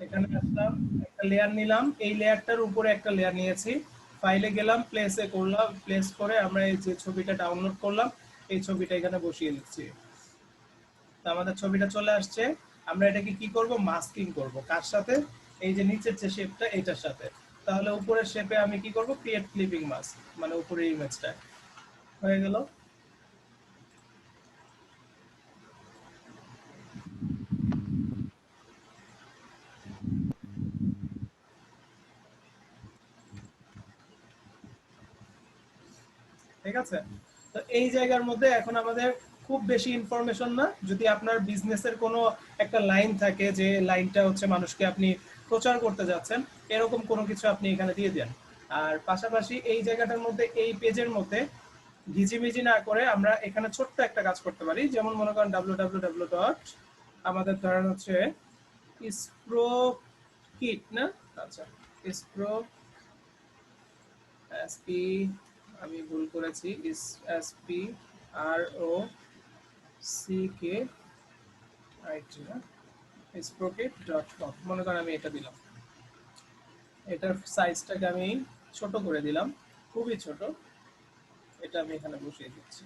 এখানে আসলাম, একটা লেয়ার নিলাম, এই লেয়ারটার উপরে একটা লেয়ার নিয়েছি, ফাইলে গেলাম, প্লেসে করলাম, প্লেস করে আমরা এই যে ছবিটা ডাউনলোড করলাম এই ছবিটা এখানে বসিয়ে দিচ্ছি। তো আমাদের ছবিটা চলে আসছে। আমরা এটাকে কি করব, মাস্কিং করব। কার সাথে? এই যে নিচের যে শেপটা এটার সাথে। তাহলে উপরের শেপে আমি কি করব, ক্রিয়েট ক্লিপিং মাস্ক, মানে উপরের ইমেজটা হয়ে গেল। ঠিক আছে। তো এই জায়গার মধ্যে এখন আমাদের খুব বেশি ইনফরমেশন না, যদি আপনার বিজনেসের কোনো একটা লাইন থাকে যে লাইনটা হচ্ছে মানুষকে আপনি প্রচার করতে যাচ্ছেন, এরকম কোনো কিছু আপনি এখানে দিয়ে দেন। আর পাশাপাশি এই জায়গাটার মধ্যে, এই পেজের মধ্যে ঘিজিমিজি না করে আমরা এখানে ছোট্ট একটা কাজ করতে পারি। যেমন মনে করেন www ডট, আমাদের ধরেন হচ্ছে স্প্রো কিট না, আচ্ছা স্প্রো এসপি, আমি ভুল করেছি, SP R O C K IT না, স্প্রোকেট ডট কম, মনে করেন আমি এটা দিলাম। এটার সাইজটাকে আমি ছোট করে দিলাম, খুবই ছোট। এটা আমি এখানে বসিয়ে দিচ্ছি।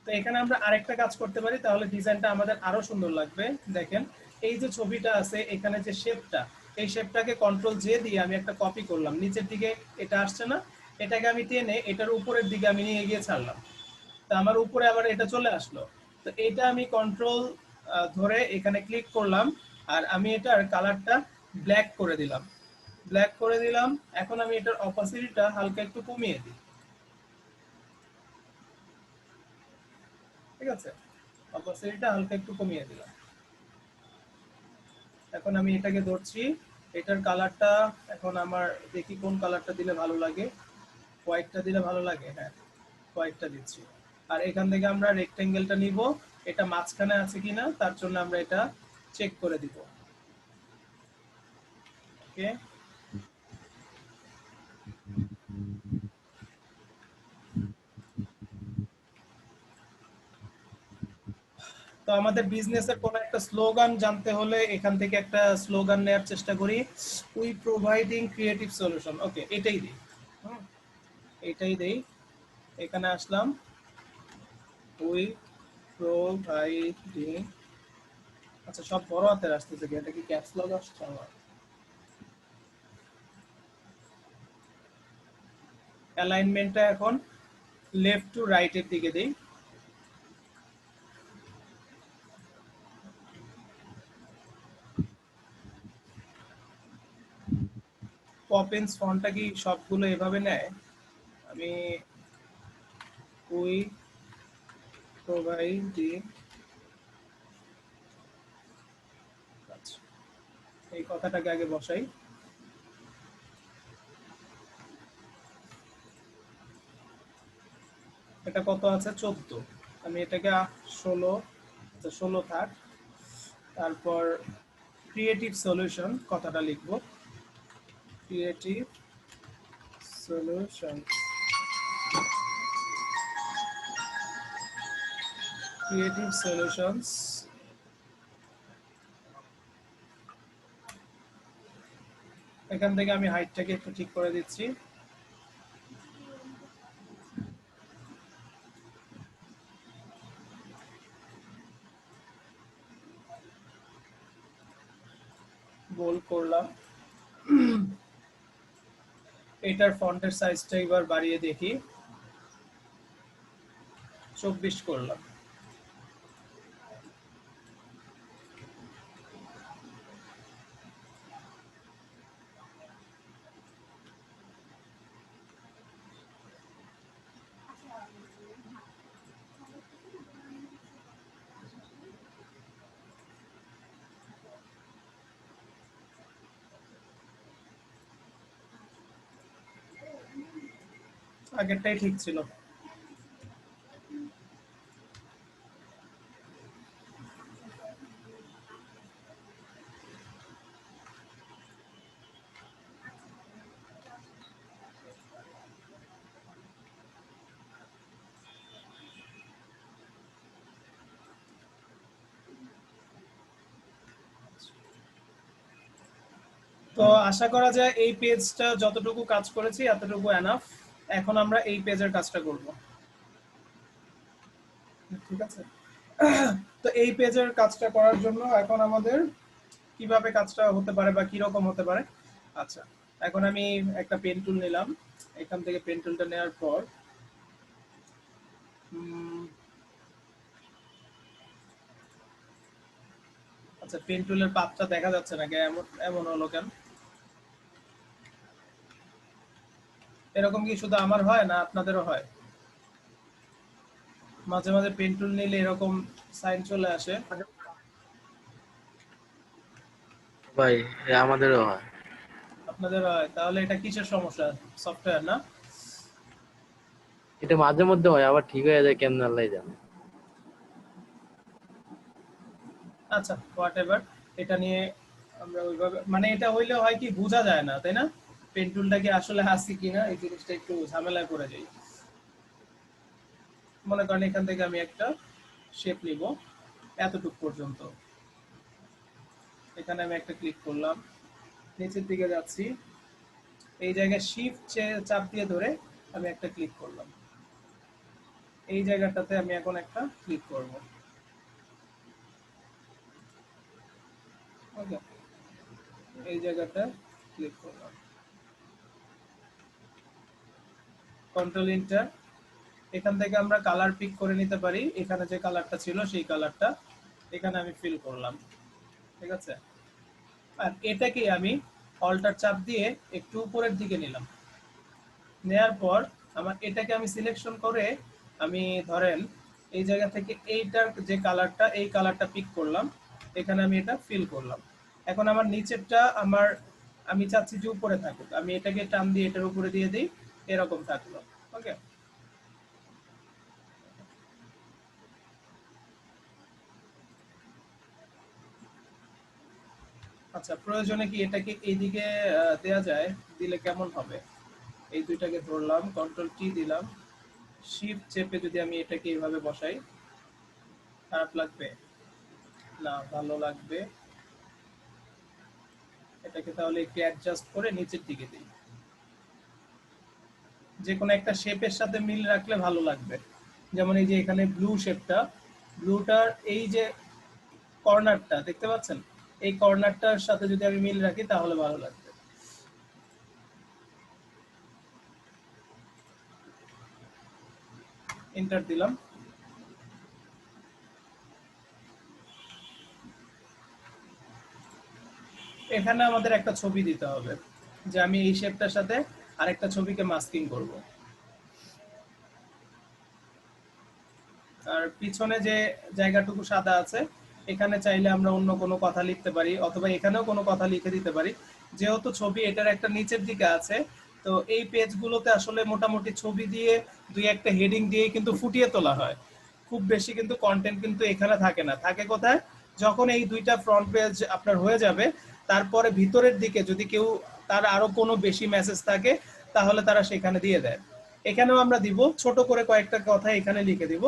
তো এখানে আমরা আরেকটা কাজ করতে পারি, তাহলে ডিজাইনটা আমাদের আরো সুন্দর লাগবে। দেখেন, এই যে ছবিটা আছে এখানে যে শেপটা, এই শেপটাকে কন্ট্রোল জে দিয়ে আমি একটা কপি করলাম, নিচের দিকে এটা আসছে না, এটাকে আমি টেনে এটার উপরের দিকে আমি নিয়ে গিয়ে ছাড়লাম। তো আমার উপরে আবার এটা চলে আসলো। তো এটা আমি কন্ট্রোল ধরে এখানে ক্লিক করলাম, আর আমি এটার কালারটা ব্ল্যাক করে দিলাম, ব্ল্যাক করে দিলাম। এখন আমি এটার অপাসিটিটা হালকা একটু কমিয়ে দিই। ঠিক আছে, অপাসিটিটা হালকা একটু কমিয়ে দিলাম। এখন আমি এটাকে ধরছি, এটার কালারটা এখন আমার দেখি কোন কালারটা দিলে ভালো লাগে। হোয়াইটটা দিলে ভালো লাগে, হ্যাঁ হোয়াইটটা দিচ্ছি। আর এখান থেকে আমরা রেক্টেঙ্গেলটা নিব, এটা মাঝখানে আছে কিনা তার জন্য আমরা এটা চেক করে দিব। ওকে, তো আমাদের বিজনেসের কোনো একটা স্লোগান জানতে হলে এখান থেকে একটা স্লোগান নেওয়ার চেষ্টা করি। উই প্রোভাইডিং ক্রিয়েটিভ সলিউশন, ওকে এটাই দিই। হুম, এটাই দেই। এখানে আসলাম, উই প্রোভাইডিং, আচ্ছা সব বড় হাতের আসতেছে কি, এটা কি ক্যাপস লক আসছে আমার? অ্যালাইনমেন্টটা এখন লেফট টু রাইট এর দিকে দেই। পপেন্স ফন্টটা কি সবগুলো এভাবে নেয়? আমি উই প্রোভাইডিং, আচ্ছা এই কথাটাকে আগে বসাই। এটা কত আছে, 14, আমি এটাকে 16, আচ্ছা 16 থাক। তারপর ক্রিয়েটিভ সলিউশন কথাটা লিখবো, ক্রিয়েটিভ সলিউশন, ক্রিয়েটিভ সলিউশনস। এখান থেকে আমি হাইটটাকে একটু ঠিক করে দিচ্ছি। করলাম, এটার ফন্টের সাইজটা এবার বাড়িয়ে দেখি, 24 করলাম। আগেরটাই ঠিক ছিল। তো আশা করা যায় এই পেজটা যতটুকু কাজ করেছি এতটুকু এনাফ। এখন আমরা এই পেজের কাজটা করব, ঠিক আছে? তো এই পেজের কাজটা করার জন্য এখন আমাদের কিভাবে কাজটা হতে পারে বা কিরকম হতে পারে। আচ্ছা, এখন আমি একটা পেন টুল নিলাম, এখান থেকে পেন টুলটা নেওয়ার পর আচ্ছা, পেন টুলের পাতটা দেখা যাচ্ছে না, এমন এমন হলো কেন? এরকম কি শুধু আমার হয় না আপনাদেরও হয়? মাঝে মাঝে পেন টুল নিলে এরকম সাইন চলে আসে। ভাই আমাদেরও হয়। আপনাদের হয়? তাহলে এটা কিসের সমস্যা? সফটওয়্যার না? এটা মাঝে মধ্যে হয়, আবার ঠিক হয়ে যায় কেমন আল্লাহ জানে। আচ্ছা, হোয়াট এভার, এটা নিয়ে আমরা ওইভাবে, মানে এটা হইলে হয় কি বোঝা যায় না, তাই না? পেন টুলটা কি আসলে আসছে কিনা এই জিনিসটা একটু ঝামেলায় পড়ে যাই। মনে করেন এখান থেকে আমি একটা শেপ নিব এতটুকু পর্যন্ত, এখানে আমি একটা ক্লিক করলাম, নিচের দিকে যাচ্ছি, এই জায়গায় শিফট চাপ দিয়ে ধরে আমি একটা ক্লিক করলাম, এই জায়গাটাতে আমি এখন একটা ক্লিক করব। ওকে, এই জায়গাটা ক্লিক করলাম, কন্ট্রোল ইন্টার। এখান থেকে আমরা কালার পিক করে নিতে পারি, এখানে যে কালারটা ছিল সেই কালারটা এখানে আমি ফিল করলাম, ঠিক আছে? আর এটাকে আমি অল্টার চাপ দিয়ে একটু উপরের দিকে নিলাম, নেয়ার পর আমার এটাকে আমি সিলেকশন করে আমি ধরেন এই জায়গা থেকে এইটার যে কালারটা এই কালারটা পিক করলাম, এখানে আমি এটা ফিল করলাম। এখন আমার নিচেরটা আমি চাচ্ছি যে উপরে থাকুক, আমি এটাকে টান দিয়ে এটার উপরে দিয়ে দিই, এরকম থাকলো। ওকে, আচ্ছা, প্রয়োজনে কি এটাকে এইদিকে দেয়া যায়? দিলে কেমন হবে? এই দুইটাকে ধরলাম, কন্ট্রোল টি দিলাম, শিফট চেপে যদি আমি এটাকে এইভাবে বসাই, খারাপ লাগবে না? ভালো লাগবে। এটাকে তাহলে একটু অ্যাডজাস্ট করে নিচের দিকে দিই, যে কোনো একটা শেপের সাথে মিল রাখলে ভালো লাগবে। যেমন এই যে এখানে ব্লু শেপটা, ব্লুটার এই যে কর্নারটা দেখতে পাচ্ছেন, এই কর্নারটার সাথে যদি আমি মিল রাখি তাহলে ভালো লাগবে। এন্টার দিলাম। এখানে আমাদের একটা ছবি দিতে হবে, যে আমি এই শেপটার সাথে আরেকটা ছবিকে মাস্কিং করব। আর পিছনে যে জায়গাটুকু সাদা আছে, এখানে চাইলে আমরা অন্য কোনো কথা লিখতে পারি, অথবা এখানেও কোনো কথা লিখে দিতে পারি। যেহেতু ছবি এটার একটা নিচের দিকে আছে, তো এই পেজগুলোতে আসলে মোটামুটি ছবি দিয়ে দুই একটা হেডিং দিয়ে কিন্তু ফুটিয়ে তোলা হয়। খুব বেশি কিন্তু কন্টেন্ট কিন্তু এখানে থাকে না, থাকে কোথায়? যখন এই দুইটা ফ্রন্ট পেজ আপনার হয়ে যাবে, তারপরে ভিতরের দিকে যদি কেউ তার আরো কোনো বেশি মেসেজ থাকে তাহলে তারা সেখানে দিয়ে দেয়। এখানেও আমরা দিব, ছোট করে কয়েকটা কথা এখানে লিখে দিব,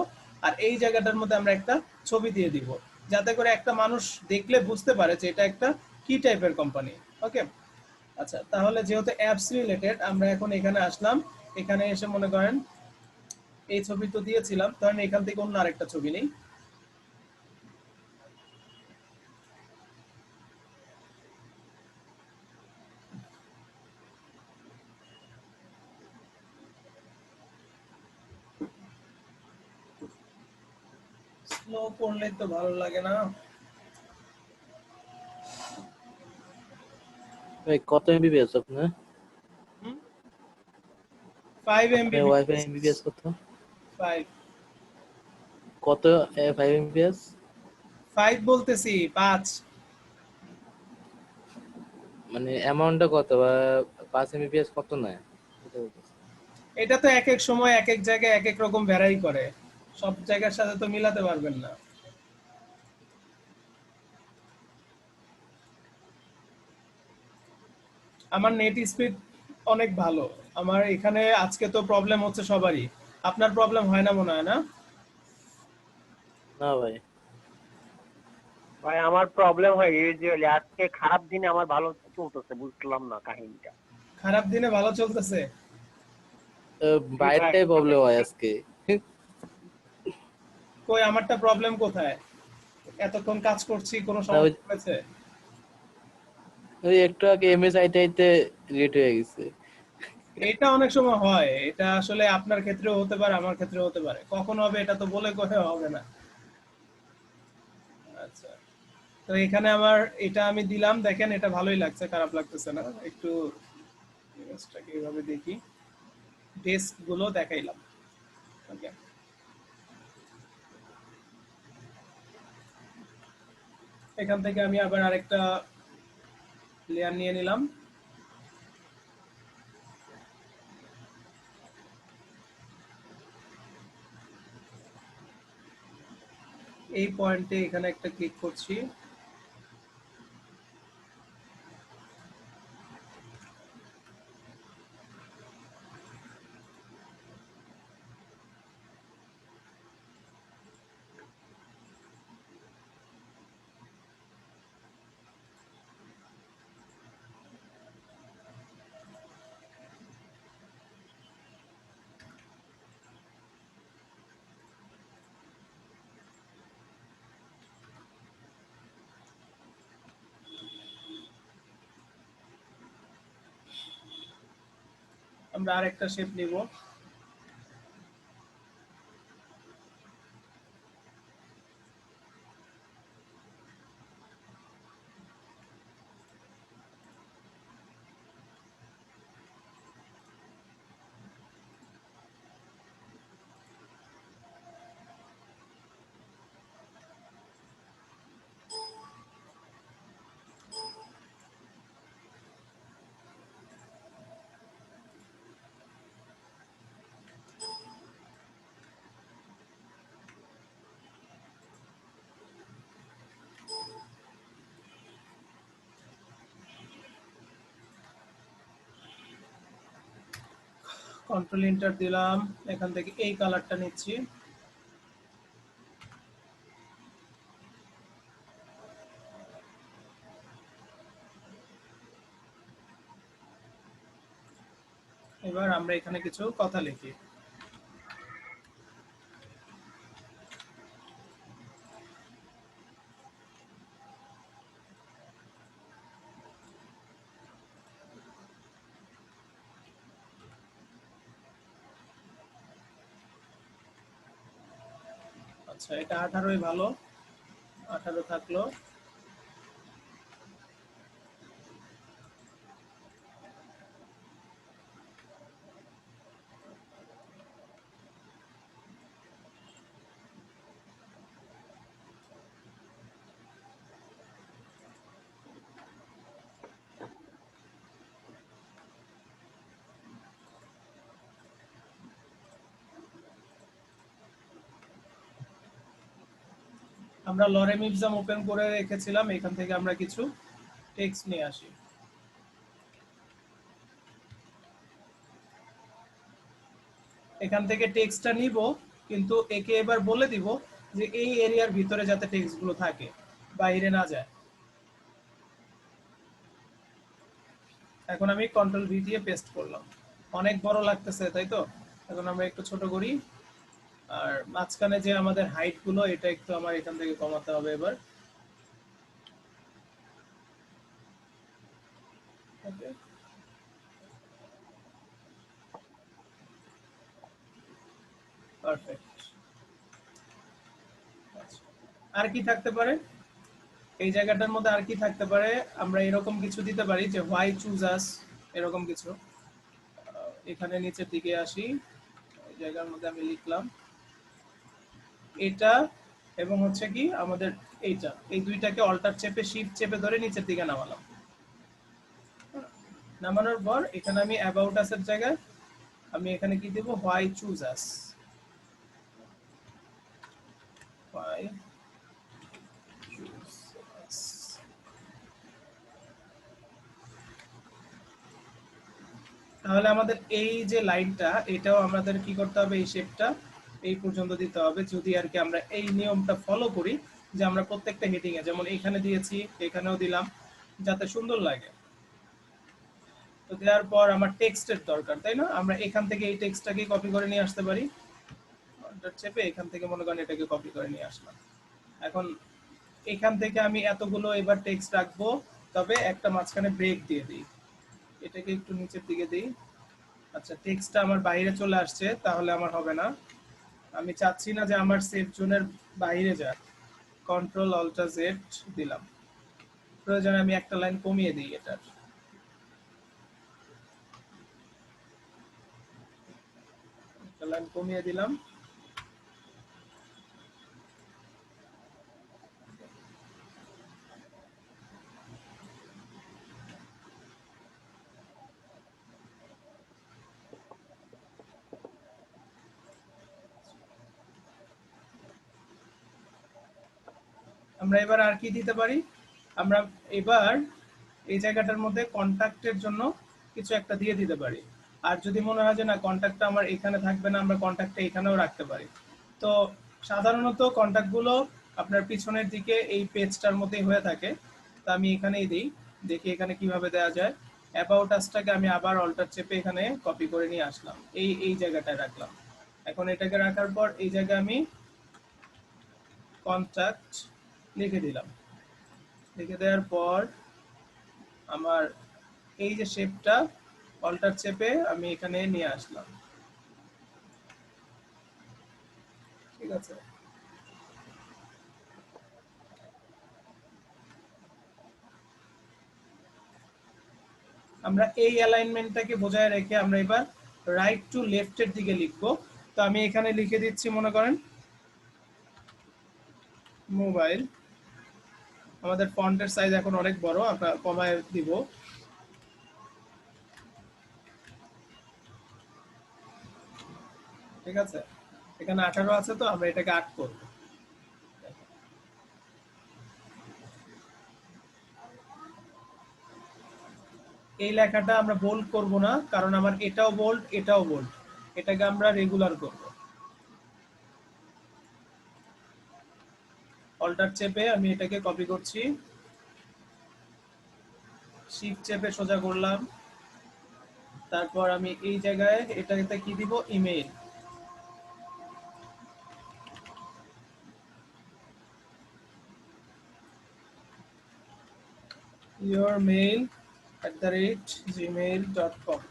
আর এই জায়গাটার মধ্যে আমরা একটা ছবি দিয়ে দিব, যাতে করে একটা মানুষ দেখলে বুঝতে পারে যে এটা একটা কি টাইপের কোম্পানি। ওকে, আচ্ছা, তাহলে যেহেতু অ্যাপস রিলেটেড, আমরা এখন এখানে আসলাম, এখানে এসে মনে করেন এই ছবি তো দিয়েছিলাম, ধরেন এখান থেকে অন্য আরেকটা ছবি নেই, স্লো করলে তো ভালো লাগে না। ভাই কত এমবিপিএস আপনার? 5 আপনার ওয়াইফাই এমবিপিএস। এমবিপিএস কত? 5 কত 5 এমবিপিএস? 5 বলতেছি 5। মানে অ্যামাউন্টটা কত, বা 5 এমবিপিএস কত নেয় এটা বলতেছি। এটা তো এক এক সময় এক এক জায়গায় এক এক রকম ভ্যারাই করে, সব জায়গার সাথে তো মিলাতে পারবেন না। আমার নেট স্পিড অনেক ভালো। আমার এখানে আজকে তো প্রবলেম হচ্ছে সবারই, আপনার প্রবলেম হয় না মনে হয় না? না ভাই। ভাই আমার প্রবলেম হয় ইউজুয়ালি, আজকে খারাপ দিনে আমার ভালো চলতেছে, বুঝলাম না কাহিনীটা। খারাপ দিনে ভালো চলতেছে? জি ভাই। বাইরেটাই প্রবলেম হয় আজকে। কই আমারটা প্রবলেম কোথায়? এতক্ষণ কাজ করছি, কোনো না ওই সমস্যা হয়েছে? ওই একটু আগে এমএস আইতে রেট হয়ে গেছে। এটা অনেক সময় হয়, এটা আসলে আপনার ক্ষেত্রেও হতে পারে, আমার ক্ষেত্রেও হতে পারে, কখন হবে এটা তো বলে কয়ে হবে না। আচ্ছা, তো এখানে আমার এটা আমি দিলাম, দেখেন এটা ভালোই লাগছে, খারাপ লাগতেছে না একটু। ইমেজটাকে এইভাবে দেখি, ডেস্ক গুলো দেখাইলাম। ওকে, এখান থেকে আমি আবার আরেকটা লেয়ার নিয়ে নিলাম। এই পয়েন্টে এখানে একটা ক্লিক করছি। আমরা আরেকটা শেপ নিব। কন্ট্রোল এন্টার দিলাম, এখান থেকে এই কালারটা নিচ্ছি। এবার আমরা এখানে কিছু কথা লিখি। আচ্ছা, এটা 18ই ভালো, 18 থাকলো। আমরা লরেম ইপসাম ওপেন করে রেখেছিলাম, এখান থেকে আমরা কিছু টেক্সট নিয়ে আসি। এখান থেকে টেক্সটটা নিব, কিন্তু একে এবার বলে দিব যে এই এরিয়ার ভিতরে যাতে টেক্সট গুলো থাকে, বাইরে না যায়। এখন আমি কন্ট্রোল ভি দিয়ে পেস্ট করলাম। অনেক বড় লাগতেছে তাই তো, এখন আমরা একটু ছোট করি। আর মাঝখানে যে আমাদের হাইট গুলো, এটা একটু আমার এখান থেকে কমাতে হবে এবার। ওকে, পারফেক্ট। আচ্ছা, আর কি থাকতে পারে এই জায়গাটার মধ্যে, আর কি থাকতে পারে? আমরা এরকম কিছু দিতে পারি যে হোয়াই চুজ আস, এরকম কিছু। এখানে নিচের দিকে আসি, এই জায়গার মধ্যে আমি লিখলাম এটা, এবং হচ্ছে কি আমাদের এইটা, এই দুইটাকে অল্টার চেপে শিফট চেপে ধরে নিচের দিকে নামালাম। নামানোর পর এখানে আমি অ্যাবাউট আস এর জায়গায় আমি এখানে কি দেব, why choose us, why choose us. তাহলে আমাদের এই যে লাইনটা, এটাও আমাদের কি করতে হবে, এই শেপটা এই পর্যন্ত দিতে হবে, যদি আর কি আমরা এই নিয়মটা ফলো করি যে আমরা প্রত্যেকটা হেডিং এ, যেমন এখানে দিয়েছি এখানেও দিলাম, যাতে সুন্দর লাগে। তো দেওয়ার পর আমার টেক্সটের দরকার, তাই না? আমরা এখান থেকে এই টেক্সটটাকে কপি করে নিয়ে আসতে পারি, চেপে এখান থেকে মনে করেন এটাকে কপি করে নিয়ে আসলাম। এখন এখান থেকে আমি এতগুলো এবার টেক্সট রাখবো, তবে একটা মাঝখানে ব্রেক দিয়ে দিই, এটাকে একটু নিচের দিকে দিই। আচ্ছা, টেক্সটটা আমার বাইরে চলে আসছে, তাহলে আমার হবে না। আমি চাচ্ছি না যে আমার সেভ জোনের বাইরে যাক, কন্ট্রোল অল্টার জেড দিলাম। প্রয়োজনে আমি একটা লাইন কমিয়ে দিই এটার, একটা লাইন কমিয়ে দিলাম। আমরা এবার আর কি দিতে পারি, আমরা এবার এই জায়গাটার মধ্যে কন্টাক্টের জন্য কিছু একটা দিয়ে দিতে পারি। আর যদি মনে হয় যে না, কন্টাক্টটা আমার এখানে থাকবে না, আমরা কন্টাক্টটা এখানেও রাখতে পারি। তো সাধারণত কন্টাক্টগুলো আপনার পিছনের দিকে এই পেজটার মধ্যেই হয়ে থাকে। তো আমি এখানেই দিই, দেখি এখানে কিভাবে দেওয়া যায়। অ্যাবাউট আসটাকে আমি আবার অল্টার চেপে এখানে কপি করে নিয়ে আসলাম, এই এই জায়গাটায় রাখলাম। এখন এটাকে রাখার পর এই জায়গায় আমি কন্টাক্ট লিখে দিলাম। লিখে দেওয়ার পর আমার এই যে শেপটা অল্টার চেপে আমি এখানে নিয়ে আসলাম, ঠিক আছে? আমরা এই অ্যালাইনমেন্টটাকে বজায় রেখে আমরা এবার রাইট টু লেফটের দিকে লিখবো। তো আমি এখানে লিখে দিচ্ছি, মনে করেন মোবাইল। আমাদের ফন্টের সাইজ এখন অনেক বড়, আমরা কমায় দিব। ঠিক আছে, এখানে 18 আছে, তো আমরা এটাকে 8 করব। এই লেখাটা আমরা বোল্ড করব না, কারণ আমার এটাও বোল্ড এটাও বোল্ড, এটাকে আমরা রেগুলার করব। অল্টার চেপে আমি এটাকে কপি করছি, শিফট চেপে সোজা করলাম। তারপর আমি এই জায়গায় এটাতে কি দিব, ইমেইল। your mail @gmail.com,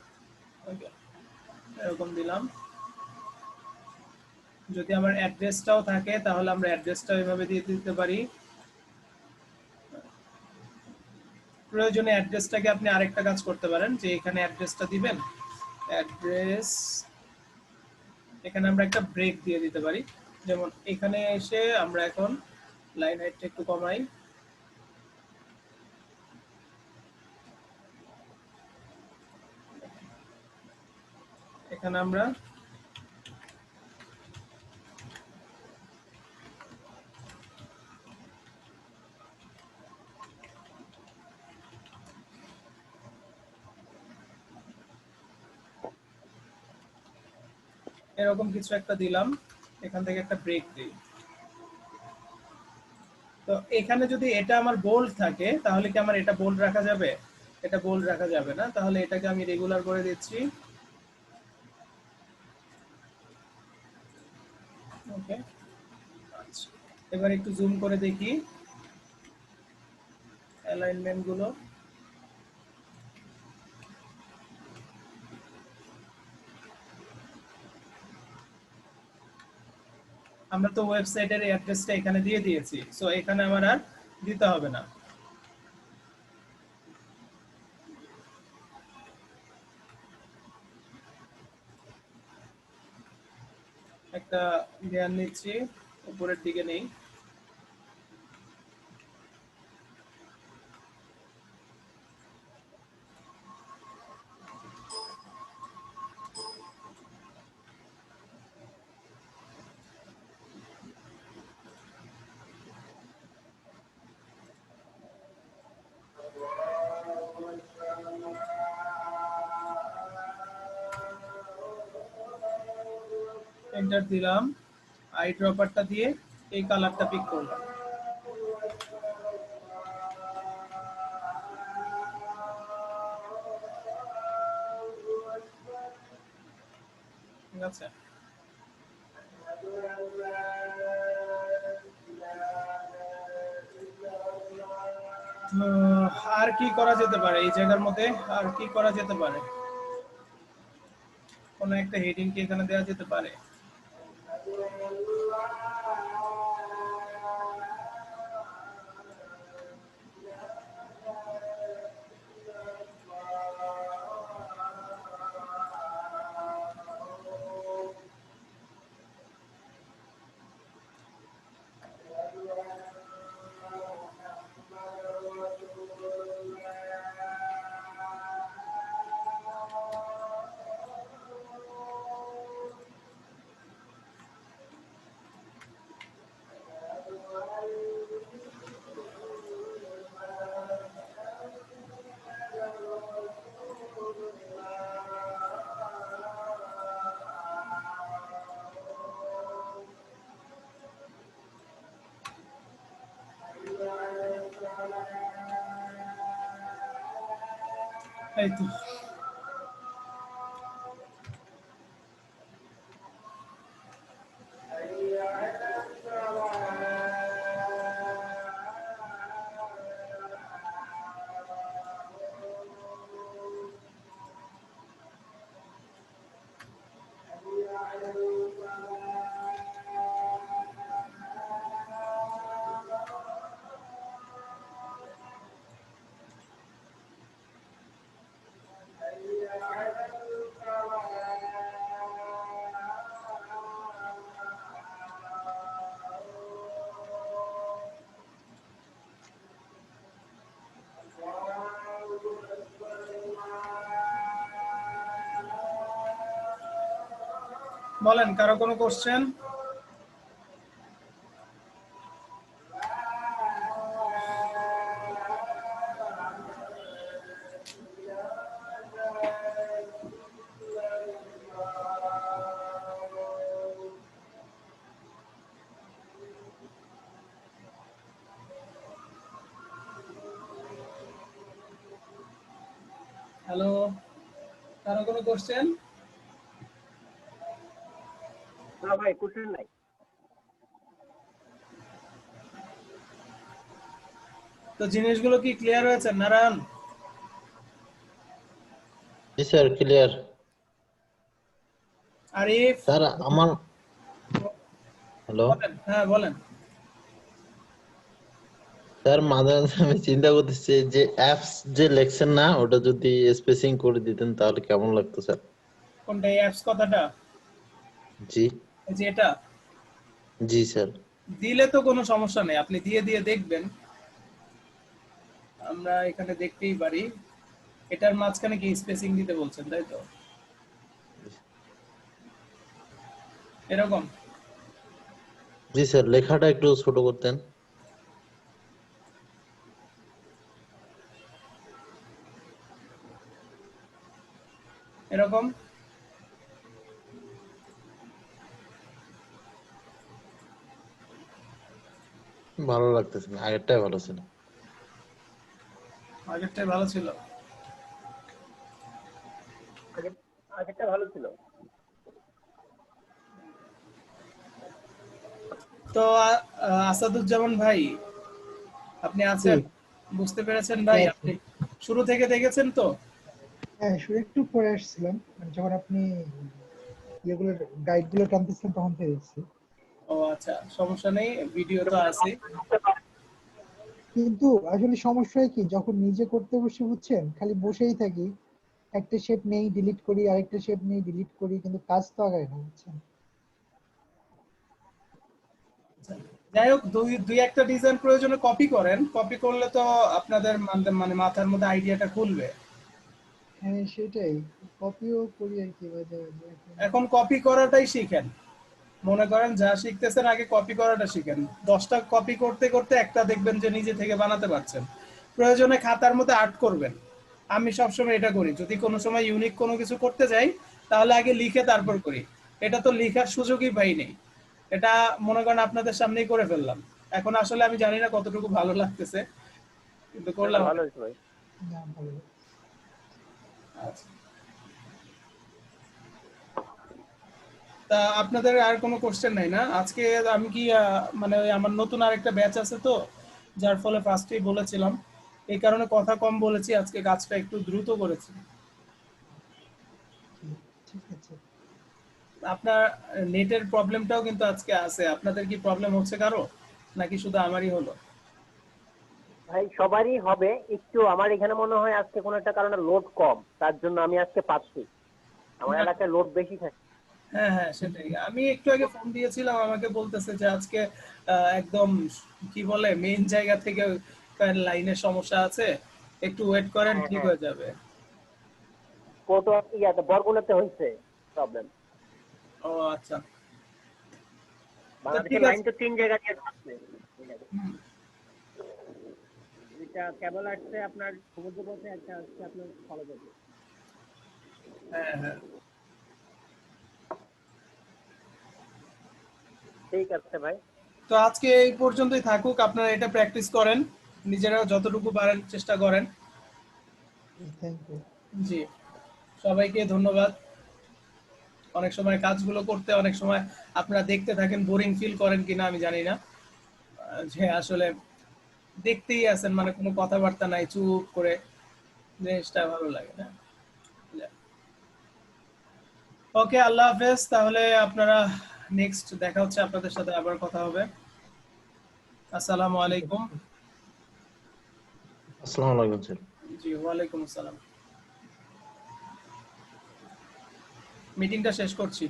এরকম দিলাম। যদি আমার অ্যাড্রেসটাও থাকে তাহলে আমরা অ্যাড্রেসটাও এভাবে দিয়ে দিতে পারি। প্রয়োজনে অ্যাড্রেসটাকে আপনি আরেকটা কাজ করতে পারেন, যে এখানে অ্যাড্রেসটা দিবেন, অ্যাড্রেস, এখানে আমরা একটা ব্রেক দিয়ে দিতে পারি। যেমন এখানে এসে আমরা এখন লাইন হাইটটা একটু কমাই, এখানে আমরা এরকম কিছু একটা দিলাম, এখান থেকে একটা ব্রেক দিই। তো এখানে যদি এটা আমার বোল্ড থাকে, তাহলে কি আমার এটা বোল্ড রাখা যাবে? এটা বোল্ড রাখা যাবে না, তাহলে এটাকে আমি রেগুলার করে দিচ্ছি। ওকে, আচ্ছা, এবার একটু জুম করে দেখি অ্যালাইনমেন্ট গুলো। আমরা তো ওয়েবসাইটের অ্যাড্রেসটা এখানে দিয়ে দিয়েছি, সো এখানে আমার আর দিতে হবে না। একটা ধ্যান নিচ্ছি, উপরের দিকে নেই। এন্টার দিলাম, আই ড্রপারটা দিয়ে এই কালারটা পিক করলাম। ঠিক আছে, তো আর কি করা যেতে পারে এই জায়গার মধ্যে? আর কি করা যেতে পারে? কোনো একটা হেডিং কি এখানে দেওয়া যেতে পারে? এই তো, বলেন কারো কোনো কোশ্চেন? হ্যালো, কারো কোনো কোশ্চেন? না ভাই, কোশ্চেন নাই। তো জিনিসগুলো কি ক্লিয়ার হয়েছে নারায়ণ? জি স্যার, ক্লিয়ার। আরিফ? স্যার আমার, হ্যালো বলেন, হ্যাঁ বলেন। স্যার, মাঝে মাঝে আমি চিন্তা করতেছি যে অ্যাপস যে লেখছেন না, ওটা যদি স্পেসিং করে দিতেন তাহলে কেমন লাগতো স্যার? কোনটা, অ্যাপস কথাটা? জি এই যে এটা জি স্যার। দিলে তো কোনো সমস্যা নেই, আপনি দিয়ে দিয়ে দেখবেন। আমরা এখানে দেখতেই পারি। এটার মাঝখানে কি স্পেসিং দিতে বলছেন, তাই তো? এরকম? জি স্যার, লেখাটা একটু ছোট করতেন। এরকম? ভালো লাগতেছে না, আগেরটাই ভালো ছিল। আগেরটাই ভালো ছিল। আগেরটা ভালো ছিল। তো আসাদুজ্জামান ভাই, আপনি আছেন? বুঝতে পেরেছেন ভাই? আপনি শুরু থেকে দেখেছেন তো? হ্যাঁ, শুরু একটু পরে আসছিলাম, মানে যখন আপনি ইয়েগুলোর গাইড গুলো টানতেছিলেন তখন থেকে দেখছি। ও আচ্ছা, সমস্যা নেই, ভিডিও তো আছে। কিন্তু আসলে সমস্যা কি, যখন নিজে করতে বসে বুঝছেন খালি বসেই থাকি, একটা শেপ নেই ডিলিট করি, আরেকটা শেপ নেই ডিলিট করি, কিন্তু কাজ তো আগায় না বুঝছেন। যাই হোক, দুই দুই একটা ডিজাইন প্রয়োজনে কপি করেন, কপি করলে তো আপনাদের মানে মাথার মধ্যে আইডিয়াটা খুলবে। হ্যাঁ সেটাই, কপিও করি আর কি মাঝে মাঝে এখন। এখন কপি করাটাই শিখেন। মনে করেন যা শিখতেছেন আগে কপি করাটা শিখেন। 10টা কপি করতে করতে একটা দেখবেন যে নিজে থেকে বানাতে পারছেন। প্রয়োজনে খাতার মধ্যে আর্ট করবেন। আমি সবসময় এটা করি, যদি কোনো সময় ইউনিক কোনো কিছু করতে যাই তাহলে আগে লিখে তারপর করি। এটা তো লেখার সুযোগই পাই নেই, এটা মনে করেন আপনাদের সামনেই করে ফেললাম। এখন আসলে আমি জানি না কতটুকু ভালো লাগতেছে, কিন্তু না, না, করলাম। ভালো হয়েছে ভাই। না ভালো। আচ্ছা, তা আপনাদের আর কোনো কোশ্চেন নাই না আজকে? আমি কি মানে ওই আমার নতুন আরেকটা ব্যাচ আছে তো, যার ফলে ফার্স্টেই বলেছিলাম, এই কারণে কথা কম বলেছি, আজকে কাজটা একটু দ্রুত করেছি। ঠিক আছে। আপনার নেটের প্রবলেমটাও কিন্তু আজকে আছে। আপনাদের কি প্রবলেম হচ্ছে কারো, নাকি শুধু আমারই হলো? ভাই সবারই হবে একটু। আমার এখানে মনে হয় আজকে কোনো একটা কারণে লোড কম, তার জন্য আমি আজকে পাচ্ছি। আমার না, এলাকায় লোড বেশি থাকে। হ্যাঁ হ্যাঁ সেটাই, আমি একটু আগে ফোন দিয়েছিলাম, আমাকে বলতেছে যে আজকে একদম কি বলে মেইন জায়গা থেকে লাইনের সমস্যা আছে, একটু ওয়েট করেন হ্যাঁ, ঠিক হ্যাঁ, হয়ে যাবে। কত ইয়াতে বরগুনাতে হয়েছে প্রবলেম। ও আচ্ছা, তো ঠিক বাংলাদেশের লাইন আছে। তো 3 জায়গা দিয়ে আসছে। হুম, এটা কেবল আসছে আপনার সমুদ্র পথে, একটা আসছে আপনার স্থলপথে। হ্যাঁ হ্যাঁ। ঠিক আছে ভাই। তো আজকে এই পর্যন্তই থাকুক, আপনারা এটা প্র্যাকটিস করেন, নিজেরা যতটুকু পারেন চেষ্টা করেন। Thank you. জি, সবাইকে ধন্যবাদ। অনেক সময় কাজগুলো করতে অনেক সময় আপনারা দেখতে থাকেন, বোরিং ফিল করেন কিনা আমি জানি না, যে আসলে দেখতেই আছেন, মানে কোনো কথাবার্তা নাই, চুপ করে, জিনিসটা ভালো লাগে না। ওকে, আল্লাহ হাফেজ তাহলে। আপনারা নেক্সট দেখা হচ্ছে, আপনাদের সাথে আবার কথা হবে। আসসালামু ঠিক আলাইকুম। আছে। আসসালামু আলাইকুম স্যার। জি, ওয়ালাইকুম আসসালাম। মিটিংটা শেষ করছি।